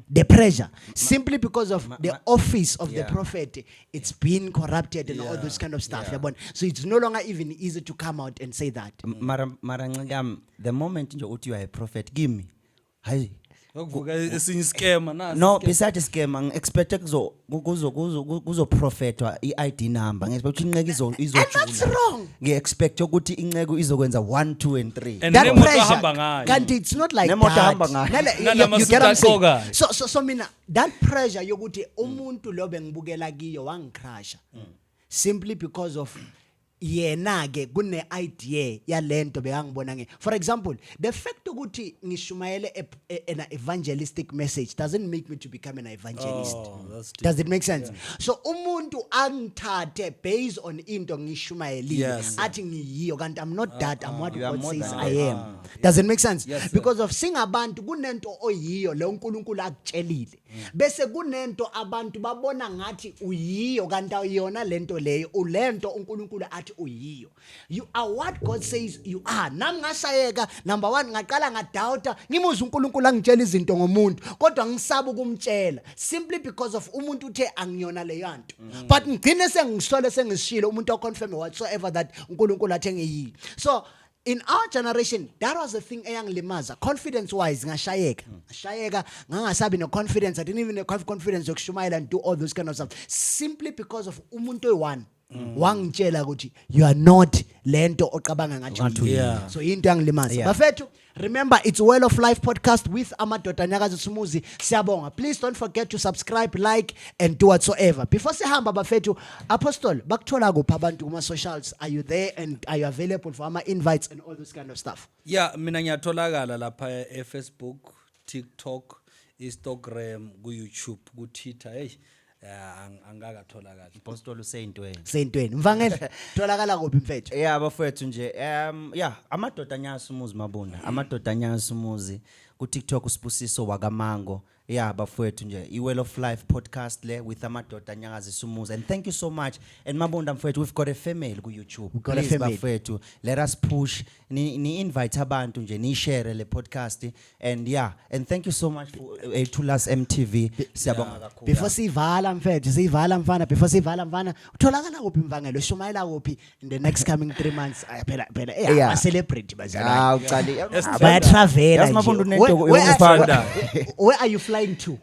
[SPEAKER 1] The pressure, simply because of the office of the prophet, it's been corrupted and all those kind of stuff. So it's no longer even easy to come out and say that.
[SPEAKER 2] Mara ngam, the moment nje uthi you are a prophet, give me. Hayi.
[SPEAKER 3] Ukuvuka esinye scam na.
[SPEAKER 2] No, besides scam, ang expect kuzo prophetwa iID number. Ngexpect ukuthi inqeke izojula.
[SPEAKER 1] That's wrong.
[SPEAKER 2] Ngiexpect ukuthi inqeke izokwenza 1 2 and 3.
[SPEAKER 3] And
[SPEAKER 1] That
[SPEAKER 3] nemoto
[SPEAKER 1] pressure,
[SPEAKER 3] ahamba ngayo.
[SPEAKER 1] kanti it's not like
[SPEAKER 2] Nemoto
[SPEAKER 1] that.
[SPEAKER 2] ahamba ngayo.
[SPEAKER 1] You get what I'm saying?
[SPEAKER 3] Nalama
[SPEAKER 1] So mina that pressure yokuthi umuntu lo bengibukela kiyo wangicrasha simply because of yena ke kune idea yalento bekangibona nge. For example, the fact ukuthi ngishumayele an evangelistic message doesn't make me to become an evangelist. Does it make sense? So umuntu angithathe based on into ngishumayelile athi ngiyiyo kanti I'm not that, I'm what God says I am. Does it make sense? Because of singabantu kunento oyiyo le uNkulunkulu akutshelile. Bese kunento abantu babona ngathi uyiyo kanti ayona lento leyo ulento uNkulunkulu athi uyiyo. You are what God says you are. Nami ngashayeka number 1 ngaqala ngadoubta ngimuza uNkulunkulu angitshela izinto ngomuntu kodwa ngisaba ukumtshela simply because of umuntu uthe angiyona leyo nto. But ngigcine sengisole sengisishilo umuntu oconfirm whatsoever that uNkulunkulu athe ngiyiyo. So in our generation, that was the thing eyangilimaza. Confidence wise, ngashayeka. Ngashayeka, ngangasabi no confidence. I didn't even have confidence to shumayela and do all those kind of stuff. Simply because of umuntu one. Wangitshela ukuthi you are not lento oqabanga ngathi. So into yangilimaza. Bafethu, remember it's Well of Life podcast with Amadoda, anyakazisa, umuzi. Siyabonga. Please don't forget to subscribe, like and do whatsoever. Before sihamba bafethu, Apostle, bakuthola kuphi abantu kuma socials? Are you there and are you available for ama invites and all those kind of stuff?
[SPEAKER 3] Yeah, mina ngiyatholakala lapha Facebook, TikTok, Instagram, ku-YouTube, ku-Twitter. Hey, angakatholakala.
[SPEAKER 2] Apostle useyintweni.
[SPEAKER 1] Seyintweni. Mvangela tholakala kuphi mfethu?
[SPEAKER 2] Bafethu nje Amadoda anyakazisa umuzi mabunda. Amadoda anyakazisa umuzi ku TikTok usibusiso wakamango. Yeah, bafowethu nje iWell of Life podcast le with Amadoda anyakazisa umuzi. And thank you so much. And mabonda mfowethu, we've got a family ku YouTube.
[SPEAKER 1] We've got a
[SPEAKER 2] Please,
[SPEAKER 1] family.
[SPEAKER 2] bafowethu, let us push ni invite abantu nje ni share le podcast. And yeah, and thank you so much for Tulas MTV. Siyabonga kakhulu.
[SPEAKER 1] Before sivala mfethu, before sivala mfana, utholakala kuphi mvangelo, ushumayela kuphi in the next coming 3 months? Phela
[SPEAKER 2] Yeah.
[SPEAKER 1] ama celebrity bazala.
[SPEAKER 2] Ah, ucali.
[SPEAKER 1] Baya travel.
[SPEAKER 2] Yazi mabonda unento yokufanda.
[SPEAKER 1] Where are you flying to?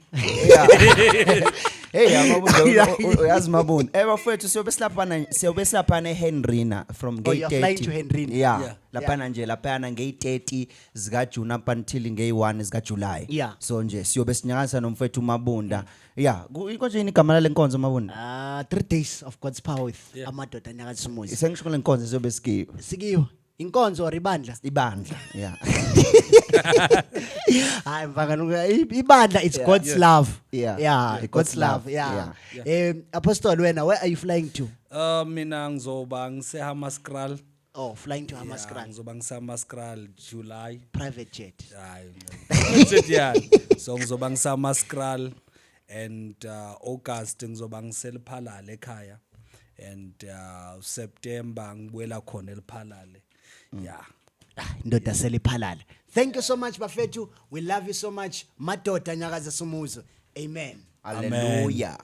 [SPEAKER 2] Hey, amabundo yazi mabonda. Bafowethu siyobe silaphana eHenrina from
[SPEAKER 1] Oh,
[SPEAKER 2] gate
[SPEAKER 1] you're
[SPEAKER 2] 30.
[SPEAKER 1] flying to Henrina.
[SPEAKER 2] Yeah. Laphana nje laphana nge-30 zika June up until nge-1 zika July.
[SPEAKER 1] Yeah.
[SPEAKER 2] So nje siyobe sinyakasa nomfowethu mabunda. Yeah, inkonzo yini igama lale nkonzo mabunda?
[SPEAKER 1] 3 days of God's power with Amadoda anyakazisa umuzi.
[SPEAKER 2] Sengisho le nkonzo siyobe sikiyo.
[SPEAKER 1] Sikiyo inkonzo or ibandla?
[SPEAKER 2] Ibandla. Yeah.
[SPEAKER 1] Hayi mvangano ibandla, it's God's love.
[SPEAKER 2] Yeah.
[SPEAKER 1] God's love. Yeah. Apostle wena, where are you flying to?
[SPEAKER 3] Mina ngizoba ngiseHamaskral.
[SPEAKER 1] Oh, flying to Hamaskral.
[SPEAKER 3] Ngizoba ngiseHamaskral July.
[SPEAKER 1] Private jet.
[SPEAKER 3] Hayi. Yeah. So ngizoba ngiseHamaskral and August ngizoba ngiseliphalale ekhaya. And September ngibuyela khona eliphalale. Yeah.
[SPEAKER 1] Ndoda seliphalala. Thank you so much bafethu. We love you so much. Madoda anyakazisa umuzi. Amen.
[SPEAKER 2] Hallelujah.